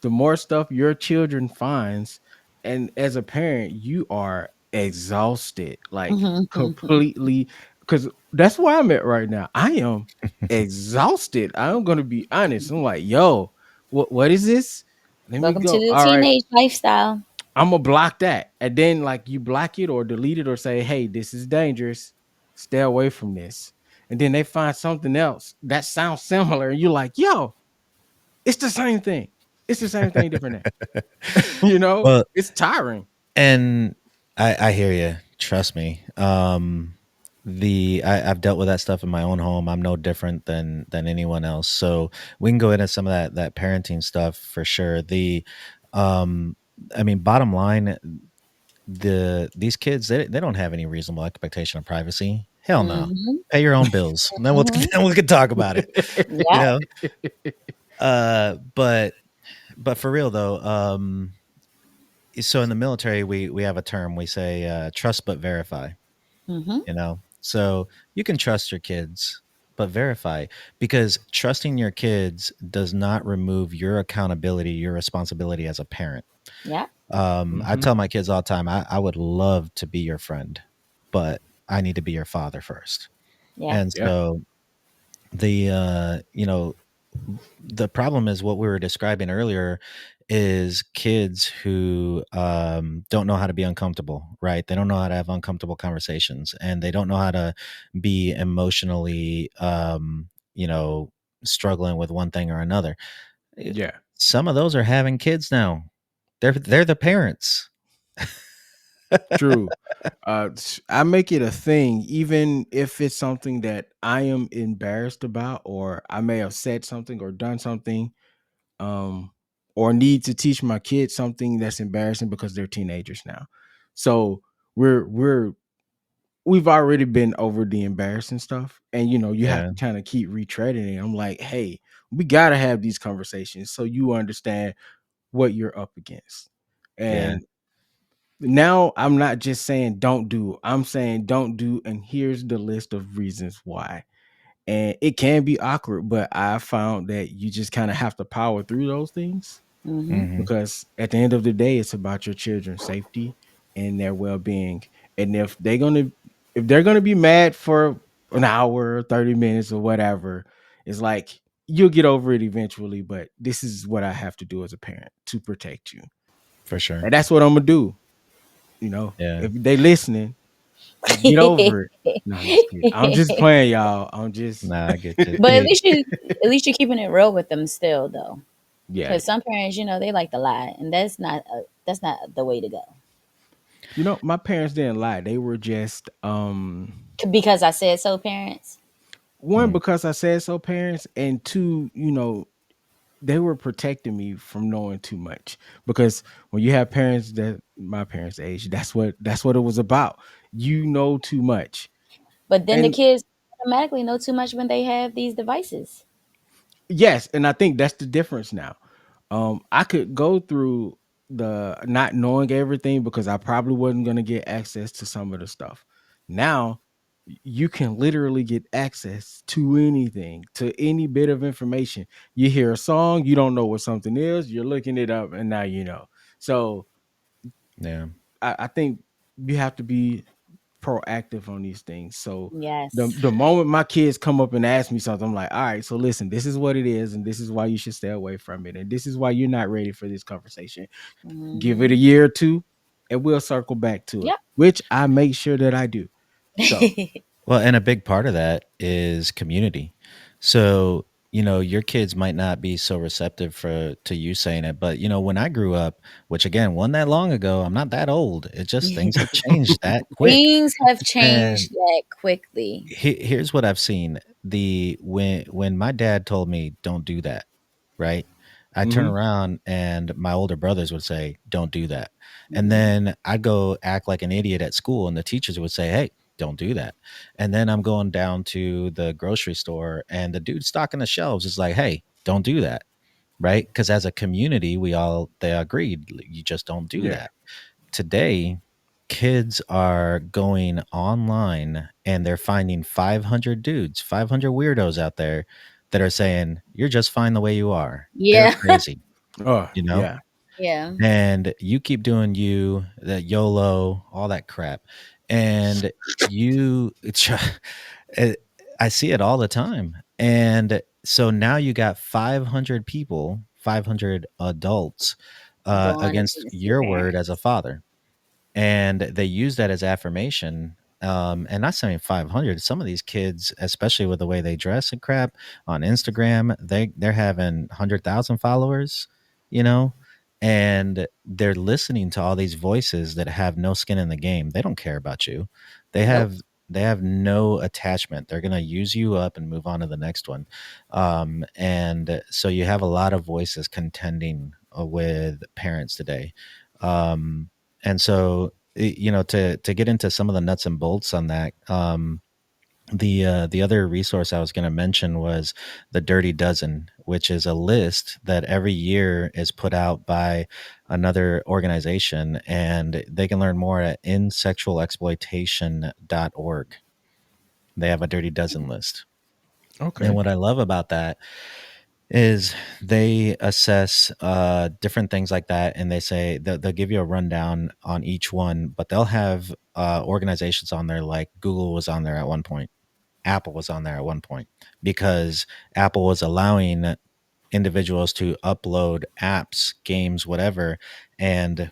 the more stuff your children finds, and as a parent you are exhausted, like completely, because that's where I'm at right now. I am exhausted. I'm gonna be honest. I'm like, yo, what is this? Let me Welcome to go. the All right, teenage lifestyle. I'm gonna block that, and then like you block it or delete it or say, hey, this is dangerous, stay away from this. And then they find something else that sounds similar, and you're like, yo, it's the same thing. It's the same thing, different name. well, It's tiring. and I hear you. Trust me. I've dealt with that stuff in my own home. I'm no different than anyone else. So we can go into some of that parenting stuff for sure. Um, I mean, bottom line, these kids, they don't have any reasonable expectation of privacy. Hell no. Mhm. Pay your own bills. And then we'll Mhm. then we can talk about it. You Yep. know. But for real though, so in the military, we have a term. We say trust but verify. Mhm. So you can trust your kids, but verify, because trusting your kids does not remove your accountability, your responsibility as a parent. Yep. I Hmm. tell my kids all the time, I would love to be your friend, but I need to be your father first. Yep. And Yeah, so the problem is what we were describing earlier is kids who don't know how to be uncomfortable, right? They don't know how to have uncomfortable conversations, and they don't know how to be emotionally struggling with one thing or another. Eh, yeah, some of those are having kids now. They're the parents. true. I make it a thing, even if it's something that I am embarrassed about, or I may have said something or done something, um, or need to teach my kids something that's embarrassing because they're teenagers now. So we've already been over the embarrassing stuff, and you have Yeah, to kind of keep retreading it. I'm like, hey, we gotta have these conversations so you understand what you're up against. yeah, And Now I'm not just saying don't do. I'm saying don't do, and here's the list of reasons why. And it can be awkward, but I found that you just kind of have to power through those things, Hmm. Hmm. because at the end of the day, it's about your children's safety and their well-being. And if they're gonna be mad for an hour, 30 minutes, or whatever, it's like you'll get over it eventually. But this is what I have to do as a parent to protect you, For sure. and that's what I'm gonna do. Yeah. If they listening, get over it. No, I'm just kidding. I'm just playing, y'all. I'm just Nah, I get you. But Hey, at least you're keeping it real with them still, though. yeah. Because some parents, they like to lie, and that's not the way to go. My parents didn't lie. They were just Because I said so, parents. one, mm, because I said so, parents, and two, they were protecting me from knowing too much. Because when you have parents that my parents' age, that's what it was about. You know too much. But then the And kids automatically know too much when they have these devices. yes, and I think that's the difference now. I could go through the not knowing everything because I probably wasn't going to get access to some of the stuff. Now, you can literally get access to anything, to any bit of information. You hear a song, you don't know what something is, you're looking it up, and now you know. So yeah. I think you have to be proactive on these things. So Yes. the moment my kids come up and ask me something, I'm like, all right, so listen, this is what it is, and this is why you should stay away from it, and this is why you're not ready for this conversation. Give it a Hmm. year or two, and we'll circle back to it, Yep. which I make sure that I do. So, Well, and a big part of that is community. So, your kids might not be so receptive to you saying it, but when I grew up, which again, wasn't that long ago, I'm not that old. It just things have changed that quick. Things have And changed that quickly. here's what I've seen. The when my dad told me don't do that, right? I turn mhm, around and my older brothers would say, "Don't do that." And Hmm. then I'd go act like an idiot at school and the teachers would say, "Hey, don't do that." And then I'm going down to the grocery store and the dude stocking the shelves is like, "Hey, don't do that." Right? Because as a community, they agreed, you just don't do yeah, that. Today, kids are going online and they're finding 500 dudes, 500 weirdos out there that are saying, "You're just fine the way you are." They're Yeah. crazy, oh you know? yeah, Yeah. And you keep doing you, that YOLO, all that crap. And it, I see it all the time. And so now you got 500 people, 500 adults Going against against your your word as a parents. father, and they use that as affirmation. And not saying 500. Some of these kids, especially with the way they dress and crap on Instagram, they're having 100,000 followers, you know, and they're listening to all these voices that have no skin in the game. They don't care about you. They Nope. have they have no attachment. They're gonna use you up and move on to the next one. And so you have a lot of voices contending with parents today. And so to get into some of the nuts and bolts on that, the other resource I was going to mention was the Dirty Dozen, which is a list that every year is put out by another organization, and they can learn more at insexualexploitation.org. They have a Dirty Dozen list. And okay, what I love about that is they assess different things like that, and they say they'll give you a rundown on each one, but they'll have organizations on there like Google was on there at one point, Apple was on there at one point, because Apple was allowing individuals to upload apps, games, whatever, and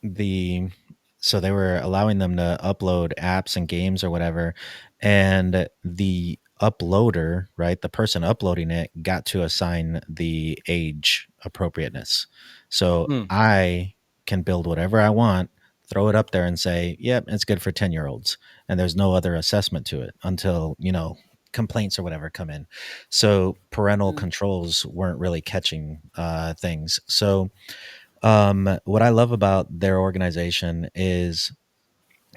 the so they were allowing them to upload apps and games or whatever, and the uploader, right, the person uploading it got to assign the age appropriateness. So mm, I can build whatever I want, throw it up there and say, yep, it's good for 10-year-olds, and there's no other assessment to it until complaints or whatever come in. So parental Mm. controls weren't really catching things. So what I love about their organization is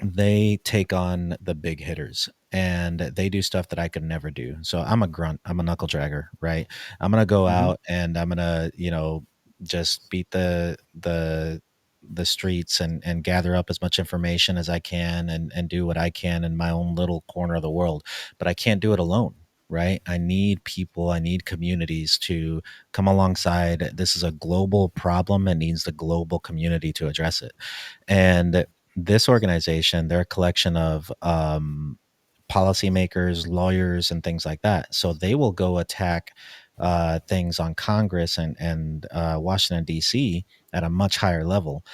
they take on the big hitters and they do stuff that I could never do. So I'm a grunt, I'm a knuckle dragger, right? I'm gonna go mhm, out and I'm gonna, just beat the the streets and gather up as much information as I can and do what I can in my own little corner of the world. But I can't do it alone, right? I need people, I need communities to come alongside. This is a global problem and needs the global community to address it. And this organization, they're a collection of policymakers, lawyers, and things like that. So they will go attack things on Congress and Washington D.C. at a much higher level.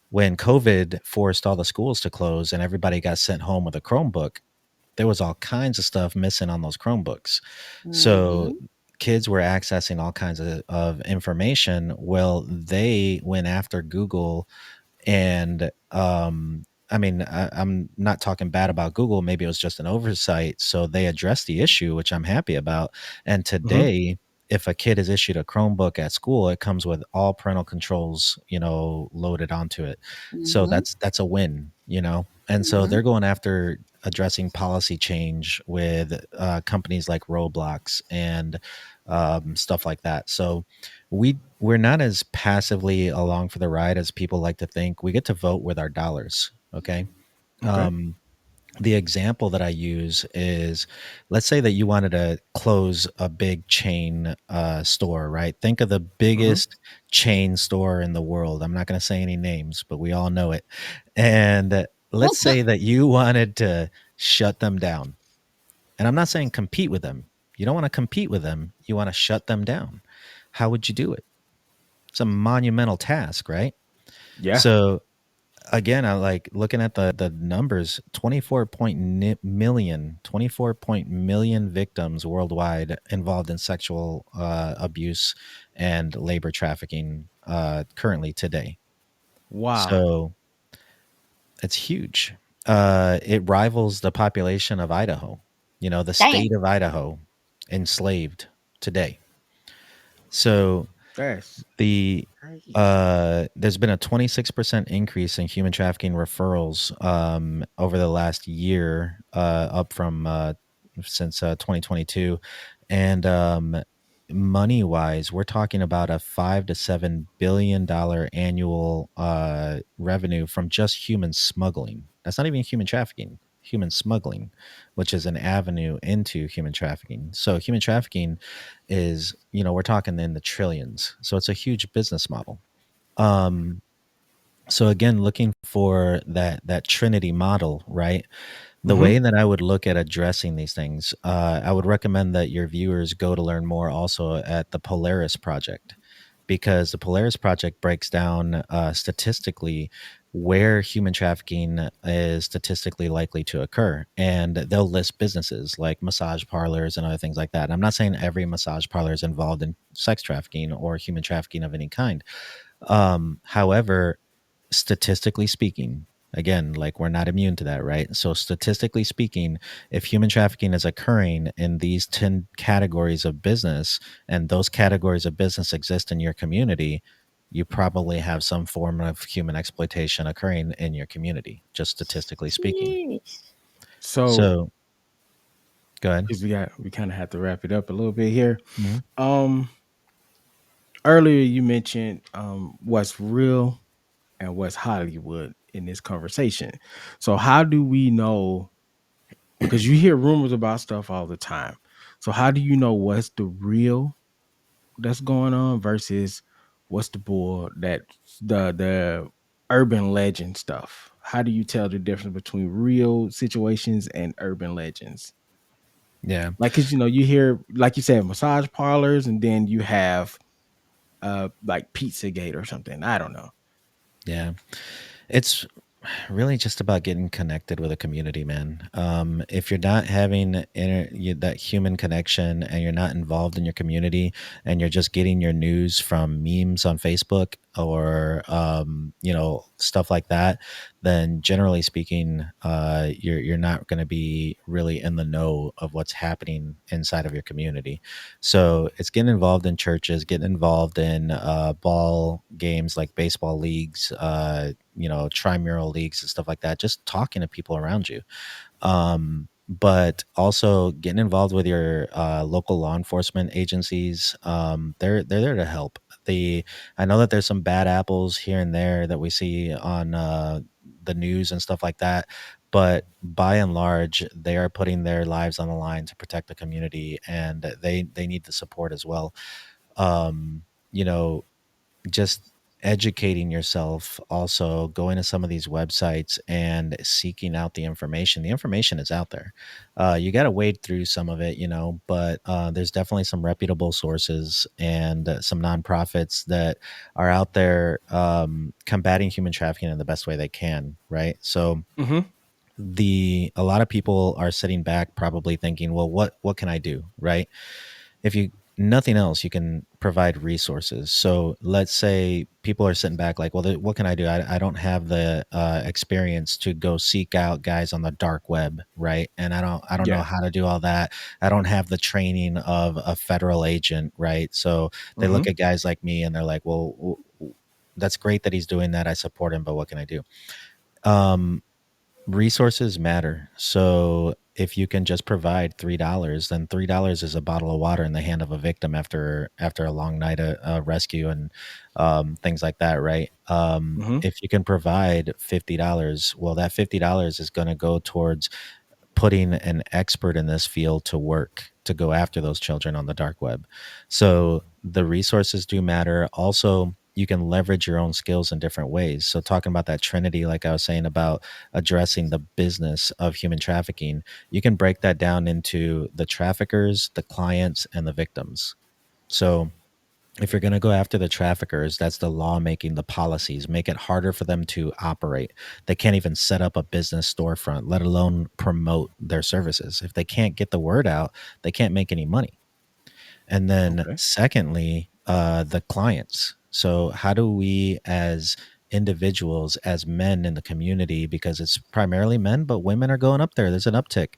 When COVID forced all the schools to close and everybody got sent home with a Chromebook, there was all kinds of stuff missing on those Chromebooks. So Mm-hmm. kids were accessing all kinds of information. Well, they went after Google and I mean, I'm not talking bad about Google. Maybe it was just an oversight. So they addressed the issue, which I'm happy about. And Hmm. today, if a kid is issued a Chromebook at school, it comes with all parental controls, loaded onto it. So Mm-hmm. that's a win. And so Mm-hmm. they're going after addressing policy change with companies like Roblox and stuff like that. So we're not as passively along for the ride as people like to think. We get to vote with our dollars. Okay. Okay. Um, the example that I use is, let's say that you wanted to close a big chain store, right? Think of the Hmm. biggest chain store in the world. I'm not going to say any names, but we all know it. And let's say that you wanted to shut them down. And I'm not saying compete with them. You don't want to compete with them. You want to shut them down. How would you do it? It's a monumental task, right? Yeah. So again, I like looking at the numbers. 24 point million victims worldwide involved in sexual abuse and labor trafficking currently today. Wow. So it's huge. It rivals the population of Idaho. The Damn. state of Idaho enslaved today. So That's the crazy. there's been a 26% increase in human trafficking referrals over the last year, up from since 2022, and money wise, we're talking about a $5 to $7 billion annual revenue from just human smuggling. That's not even human trafficking. Human smuggling, which is an avenue into human trafficking. So human trafficking is, we're talking in the trillions. So it's a huge business model. Um, so again, looking for that Trinity model, right? The Hmm. way that I would look at addressing these things, I would recommend that your viewers go to learn more also at the Polaris Project, because the Polaris Project breaks down statistically where human trafficking is statistically likely to occur. And they'll list businesses like massage parlors and other things like that. And I'm not saying every massage parlor is involved in sex trafficking or human trafficking of any kind. However, statistically speaking, again, like we're not immune to that, right? So statistically speaking, if human trafficking is occurring in these 10 categories of business and those categories of business exist in your community, you probably have some form of human exploitation occurring in your community, just statistically speaking. Sheesh. So, So go ahead. because we kind of have to wrap it up a little bit here. Mhm. Um, Earlier you mentioned what's real and what's Hollywood in this conversation. So how do we know? Because you hear rumors about stuff all the time. So how do you know what's the real that's going on versus what's the bull that the urban legend stuff? How do you tell the difference between real situations and urban legends? Yeah. Like, cause you hear, like you said, massage parlors, and then you have like Pizzagate or something. I don't know. Yeah. It's really just about getting connected with a community, man. If you're not having that human connection and you're not involved in your community and you're just getting your news from memes on Facebook or stuff like that, then generally speaking, you're not going to be really in the know of what's happening inside of your community. So it's getting involved in churches, getting involved in ball games like baseball leagues, trimural leagues and stuff like that, just talking to people around you. But also getting involved with your local law enforcement agencies. They're there to help. The I know that there's some bad apples here and there that we see on the news and stuff like that, but by and large, they are putting their lives on the line to protect the community, and they need the support as well. You know, just educating yourself, also going to some of these websites and seeking out the information. The information is out there. You got to wade through some of it, but there's definitely some reputable sources and some nonprofits that are out there combating human trafficking in the best way they can, right? So Mm-hmm. the a lot of people are sitting back probably thinking, well, what can I do, right? If you nothing else, you can provide resources. So let's say people are sitting back like, well, what can I do? I don't have the experience to go seek out guys on the dark web, right? And I don't know Yeah. how to do all that. I don't have the training of a federal agent, right? So they Mm-hmm. look at guys like me and they're like, well, that's great that he's doing that. I support him, but what can I do? um Resources matter. So if you can just provide $3, then $3 is a bottle of water in the hand of a victim after a long night of rescue and things like that, right? Mm-hmm. If you can provide $50, well, that $50 is going to go towards putting an expert in this field to work to go after those children on the dark web. So the resources do matter. Also, you can leverage your own skills in different ways. So talking about that trinity, like I was saying about addressing the business of human trafficking, you can break that down into the traffickers, the clients, and the victims. So if you're going to go after the traffickers, that's the law making, the policies, make it harder for them to operate. They can't even set up a business storefront, let alone promote their services. If they can't get the word out, they can't make any money. And then, Okay. secondly, the clients. So, how do we, as individuals, as men in the community, because it's primarily men, but women are going up there. There's an uptick.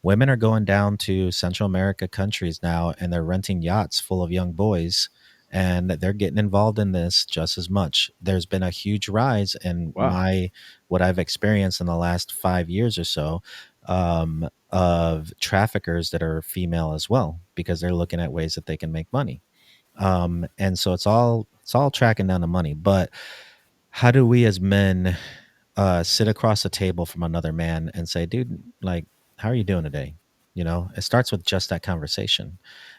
Women are going down to Central America countries now and they're renting yachts full of young boys and they're getting involved in this just as much. There's been a huge rise in Wow. what I've experienced in the last 5 years or so. Of traffickers that are female as well because they're looking at ways that they can make money. And so it's all tracking down the money. But how do we as men sit across the table from another man and say, dude, like, how are you doing today? It starts with just that conversation.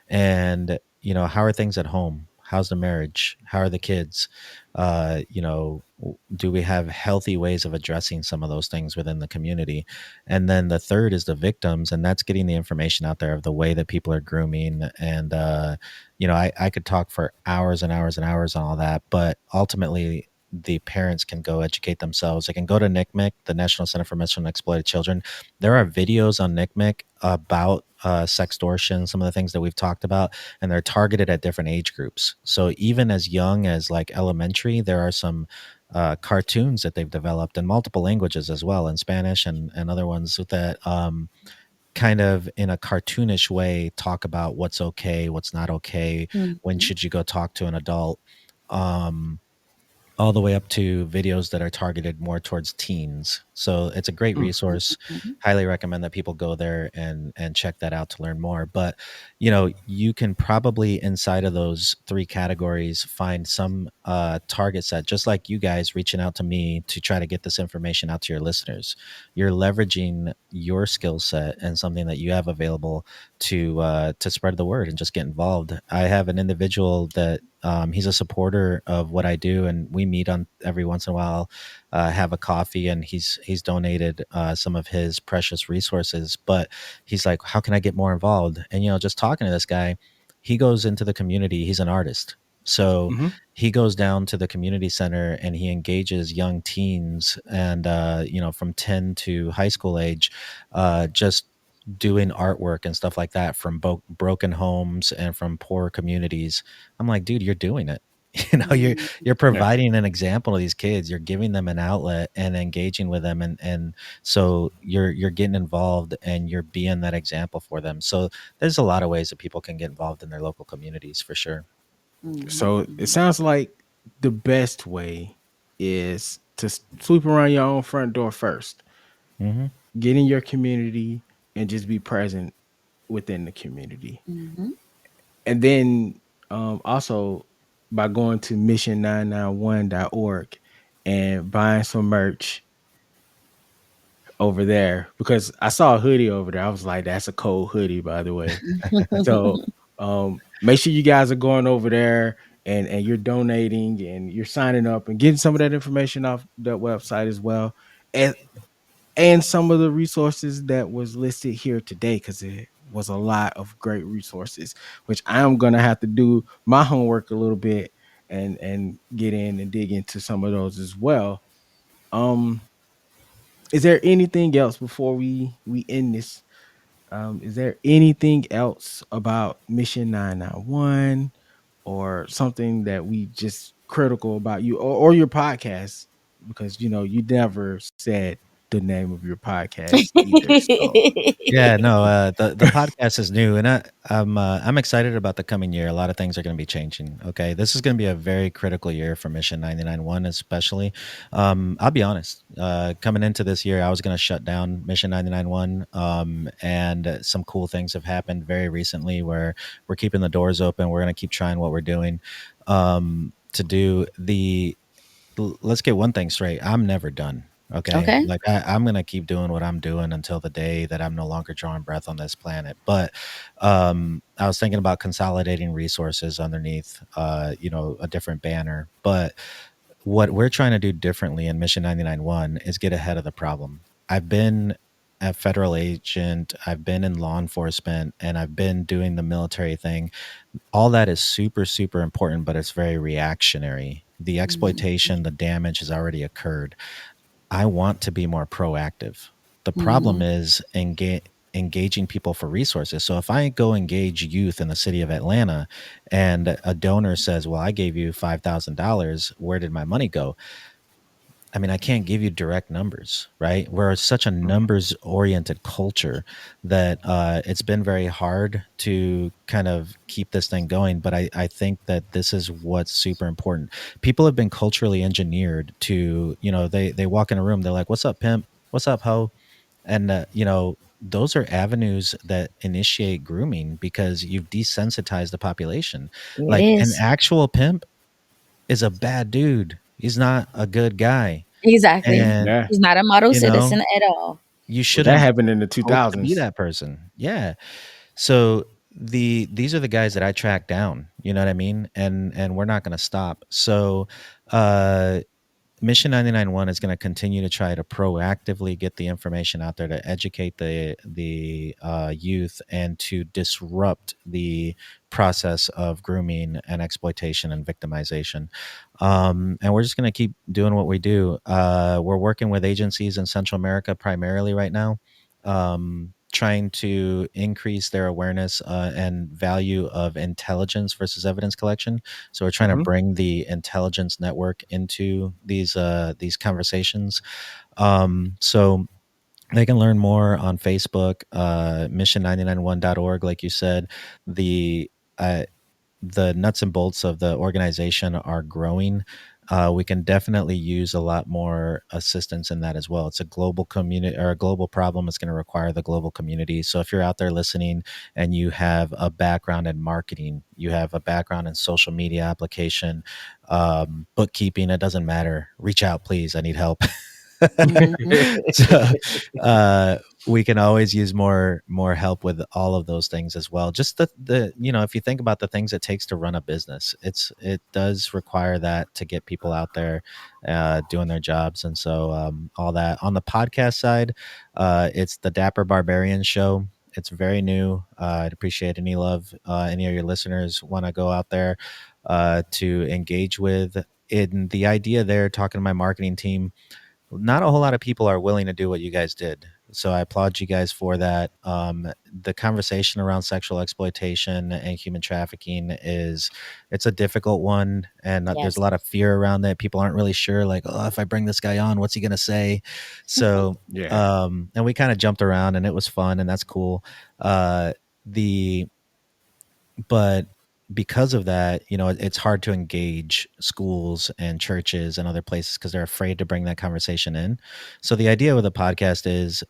And, how are things at home? How's the marriage? How are the kids? Do we have healthy ways of addressing some of those things within the community? And then the third is the victims, and that's getting the information out there of the way that people are grooming. And, I could talk for hours and hours and hours on all that, but ultimately, the parents can go educate themselves. They can go to NCMEC, the National Center for Missing and Exploited Children. There are videos on NCMEC about sextortion, some of the things that we've talked about, and they're targeted at different age groups. So even as young as like elementary, there are some cartoons that they've developed in multiple languages as well, in Spanish and other ones that kind of in a cartoonish way talk about what's okay, what's not okay, when Mhm. should you go talk to an adult. Um, all the way up to videos that are targeted more towards teens. So it's a great Mm. resource. Mhm. Highly recommend that people go there and check that out to learn more. But you can probably inside of those three categories find some target set, just like you guys reaching out to me to try to get this information out to your listeners. You're leveraging your skill set and something that you have available to spread the word and just get involved. I have an individual that he's a supporter of what I do, and we meet on every once in a while, have a coffee, and he's donated some of his precious resources. But he's like, "How can I get more involved?" And just talking to this guy, he goes into the community. He's an artist, so Mm-hmm. he goes down to the community center and he engages young teens and from 10 to high school age, just doing artwork and stuff like that from broken homes and from poor communities. I'm like, dude, you're doing it. You're Yeah. providing an example to these kids. You're giving them an outlet and engaging with them, and so you're getting involved and you're being that example for them. So there's a lot of ways that people can get involved in their local communities for sure. Mhm. So it Mhm. sounds like the best way is to sweep around your own front door first, Hmm. get in your community, and just be present within the community. Mhm. And then also, by going to mission991.org and buying some merch over there, because I saw a hoodie over there. I was like, that's a cold hoodie, by the way. So make sure you guys are going over there and you're donating and you're signing up and getting some of that information off that website as well. And some of the resources that was listed here today, because it was a lot of great resources, which I am gonna have to do my homework a little bit and get in and dig into some of those as well. Um, is there anything else before we end this? Is there anything else about Mission 991 or something that we just critical about you or your podcast? Because you never said the name of your podcast either. So Yeah, no, the podcast is new, and I'm excited about the coming year. A lot of things are going to be changing. Okay, this is going to be a very critical year for Mission 99.1, especially. I'll be honest. Coming into this year, I was going to shut down Mission 99.1, and some cool things have happened very recently where we're keeping the doors open. We're going to keep trying what we're doing. To do the let's get one thing straight. I'm never done. Okay. Okay. Like I'm gonna keep doing what I'm doing until the day that I'm no longer drawing breath on this planet. But I was thinking about consolidating resources underneath a different banner. But what we're trying to do differently in Mission 99.1 is get ahead of the problem. I've been a federal agent, I've been in law enforcement, and I've been doing the military thing. All that is super, super important, but it's very reactionary. The Mhm. exploitation, the damage has already occurred. I want to be more proactive. The problem Mhm. is engaging people for resources. So if I go engage youth in the city of Atlanta and a donor says, well, I gave you $5,000, where did my money go? I mean, I can't give you direct numbers, right? We're such a mhm. numbers oriented culture that it's been very hard to kind of keep this thing going. But I think that this is what's super important. People have been culturally engineered to, they walk in a room, they're like, what's up, pimp? What's up, ho? And, those are avenues that initiate grooming because you've desensitized the population. It Like an is. actual pimp is a bad dude. He's not a good guy. Exactly. And, Yeah. He's not a model you know, citizen at all. you Well, that shouldn't happened in the hope to be 2000s. that person. Yeah. So these are the guys that I track down, you know what I mean? And we're not gonna stop. So uh Mission 99.1 is going to continue to try to proactively get the information out there to educate the youth and to disrupt the process of grooming and exploitation and victimization. And we're just going to keep doing what we do. We're working with agencies in Central America primarily right now, trying to increase their awareness and value of intelligence versus evidence collection. So we're trying to Mhm. bring the intelligence network into these conversations. So they can learn more on Facebook, mission991.org, like you said. The uh, the nuts and bolts of the organization are growing. We can definitely use a lot more assistance in that as well. It's a global community or a global problem. It's going to require the global community. So if you're out there listening and you have a background in marketing, you have a background in social media application, bookkeeping, it doesn't matter. Reach out, please. I need help. Mhm. So uh, we can always use more help with all of those things as well. Just the if you think about the things it takes to run a business, it does require that to get people out there doing their jobs. And so all that on the podcast side, it's the Dapper Barbarian Show. It's very new. I'd appreciate any love any of your listeners want to go out there to engage with. In the idea there, talking to my marketing team, not a whole lot of people are willing to do what you guys did. So I applaud you guys for that. The conversation around sexual exploitation and human trafficking it's a difficult one, and there's a Yes. lot of fear around that. People aren't really sure, like, oh, if I bring this guy on, what's he gonna say? So, Yeah. and we kind of jumped around, and it was fun, and that's cool. The but because of that, it's hard to engage schools and churches and other places because they're afraid to bring that conversation in. So the idea with the podcast is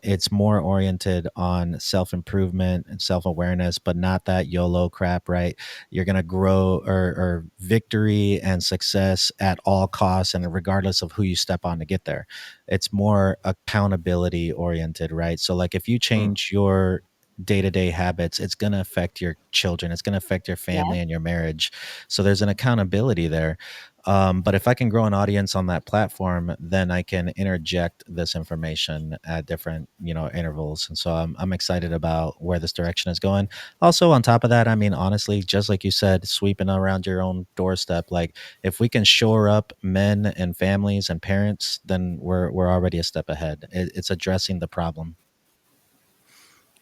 it's more oriented on self improvement and self awareness, but not that YOLO crap, right? You're going to grow or victory and success at all costs and regardless of who you step on to get there. It's more accountability oriented, right? So, like, if you Mm. change your day-to-day habits, it's going to affect your children, it's going to affect your Yeah. family and your marriage. So there's an accountability there. But if I can grow an audience on that platform, then I can interject this information at different, intervals. And so I'm excited about where this direction is going. Also, on top of that, I mean, honestly, just like you said, sweeping around your own doorstep, like, if we can shore up men and families and parents, then we're already a step ahead. It's addressing the problem.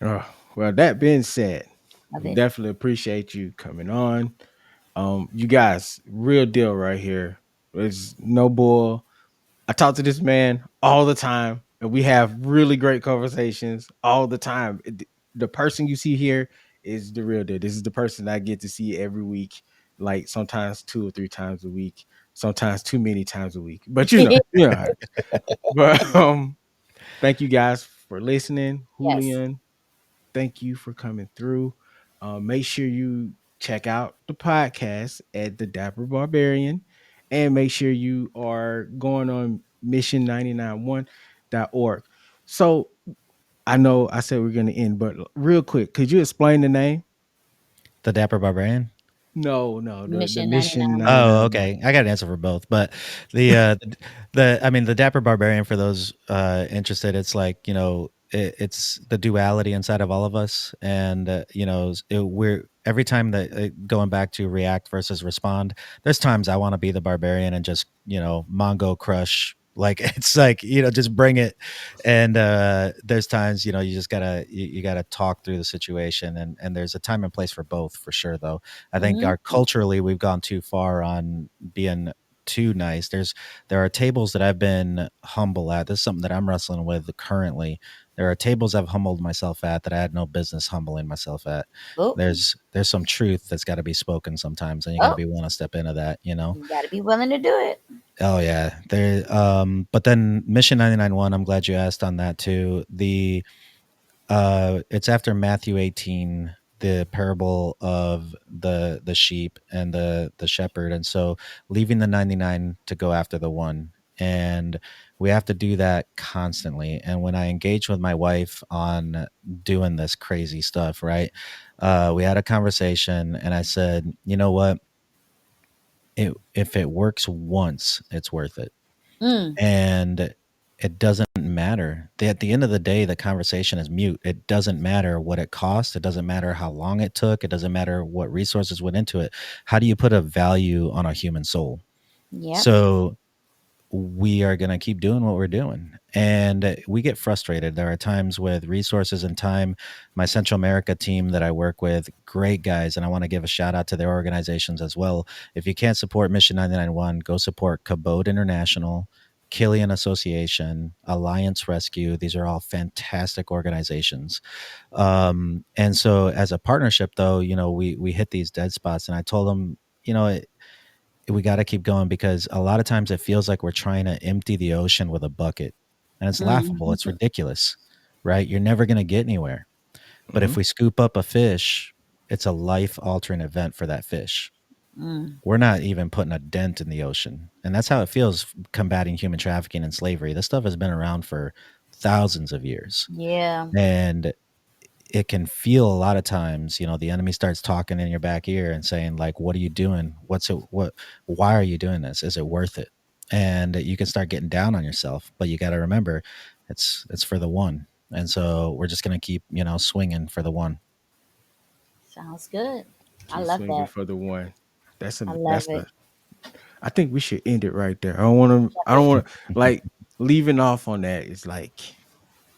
Oh, well, that being said, Love we it. definitely appreciate you coming on. You guys, real deal right here. There's no bull. I talk to this man all the time, and we have really great conversations all the time. The person you see here is the real deal. This is the person I get to see every week, like sometimes 2 or 3 times a week, sometimes too many times a week. But you know. But thank you guys for listening, Yes. Julian. Thank you for coming through. Make sure you check out the podcast at the Dapper Barbarian, and make sure you are going on mission991.org. So I know I said we're going to end, but real quick, could you explain the name? The Dapper Barbarian. No, no, the Mission Mission 99. Oh, 991. okay. I got an answer for both, but the I mean, the Dapper Barbarian, for those interested, it's like, it's the duality inside of all of us, and we're every time that going back to react versus respond. There's times I want to be the barbarian and just Mongo crush. Like, it's like, just bring it. And there's times, you just you gotta talk through the situation, and there's a time and place for both, for sure, though. I think Mhm. our culturally we've gone too far on being too nice. There are tables that I've been humble at. This is something that I'm wrestling with currently. There are tables I've humbled myself at that I had no business humbling myself at. Oh, There's some truth that's got to be spoken sometimes, and you got to oh, be willing to step into that. you got to be willing to do it. Oh yeah, there. But then Mission 99.1. I'm glad you asked on that too. It's after Matthew 18, the parable of the sheep and the shepherd, and so leaving the 99 to go after the one. And we have to do that constantly. And when I engage with my wife on doing this crazy stuff, right? We had a conversation, and I said, you know what? If it works once, it's worth it. Mm, And it doesn't matter. At the end of the day, the conversation is mute. It doesn't matter what it cost. It doesn't matter how long it took. It doesn't matter what resources went into it. How do you put a value on a human soul? yep. So we are going to keep doing what we're doing. And we get frustrated. There are times with resources and time. My Central America team that I work with, great guys, and I want to give a shout out to their organizations as well. If you can't support Mission 991, go support Cabot International, Killian Association, Alliance Rescue. These are all fantastic organizations. And so as a partnership, though, we hit these dead spots, and I told them, we got to keep going, because a lot of times it feels like we're trying to empty the ocean with a bucket, and it's laughable. It's Mhm. ridiculous, right? You're never going to get anywhere. But Mhm. if we scoop up a fish, it's a life altering event for that fish. Mm, We're not even putting a dent in the ocean. And that's how it feels combating human trafficking and slavery. This stuff has been around for thousands of years. yeah. And it can feel a lot of times, the enemy starts talking in your back ear and saying, like, what are you doing? Why are you doing this? Is it worth it? And you can start getting down on yourself, but you got to remember it's for the one. And so we're just going to keep, swinging for the one. Sounds good. I Keep love swinging that. for the one. That's a I love that's it. a I think we should end it right there. I don't want to like leaving off on that. It's like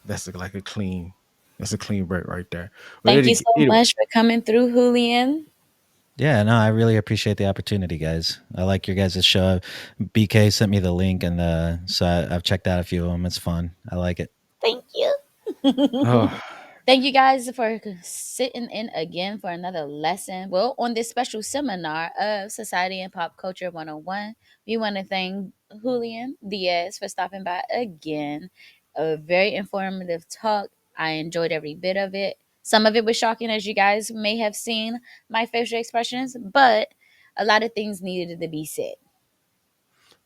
like a clean that's a clean break right there. But Thank you so much for coming through, Julian. Yeah, no, I really appreciate the opportunity, guys. I like your guys' show. BK sent me the link, and so I've checked out a few of them. It's fun. I like it. Thank you. oh, Thank you guys for sitting in again for another lesson. Well, on this special seminar of Society and Pop Culture 101, we want to thank Julian Diaz for stopping by again. A very informative talk. I enjoyed every bit of it. Some of it was shocking, as you guys may have seen my facial expressions, but a lot of things needed to be said.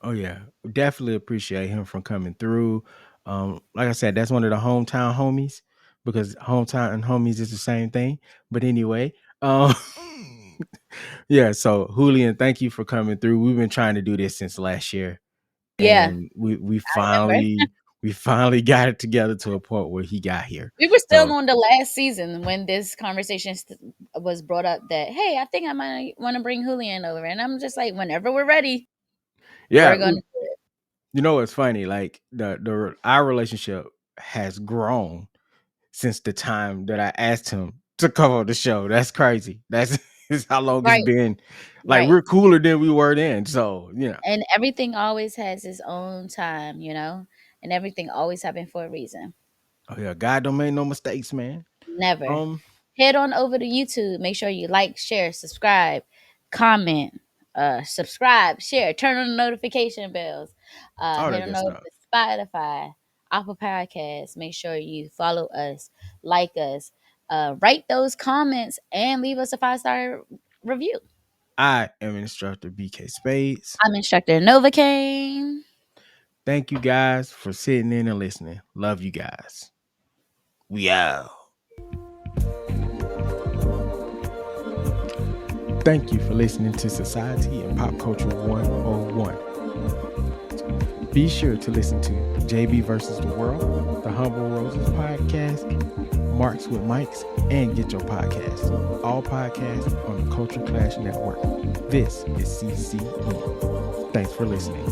Oh yeah, definitely appreciate him from coming through. Like I said, that's one of the hometown homies because hometown and homies is the same thing. But anyway, um, yeah. So Julian, thank you for coming through. We've been trying to do this since last year, Yeah, and we I remember. finally got it together to a point where he got here. We were still So on the last season when this conversation was brought up that, hey, I think I might want to bring Julian over. And I'm just like, whenever we're ready, we're yeah, going to do it. you know what's funny? Like the our relationship has grown since the time that I asked him to cover the show. That's crazy. That's is how long it's Right, been. Like right. we're cooler than we were then. So And everything always has its own time, and everything always happened for a reason. oh yeah, God don't make no mistakes, man. Never. Um, Head on over to YouTube. Make sure you like, share, subscribe, comment, subscribe, share, turn on the notification bells. all Head that on good over stuff. to Spotify, Apple Podcasts. Make sure you follow us, like us, write those comments, and leave us a 5-star review. I am instructor BK Spades. I'm instructor Novacain. Thank you guys for sitting in and listening. Love you guys. We out. Thank you for listening to Society and Pop Culture 101. Be sure to listen to JB versus the World, the Humble Roses podcast, Marks with Mics, and Get Your Podcast. All podcasts on the Culture Clash Network. This is CCN. Thanks for listening.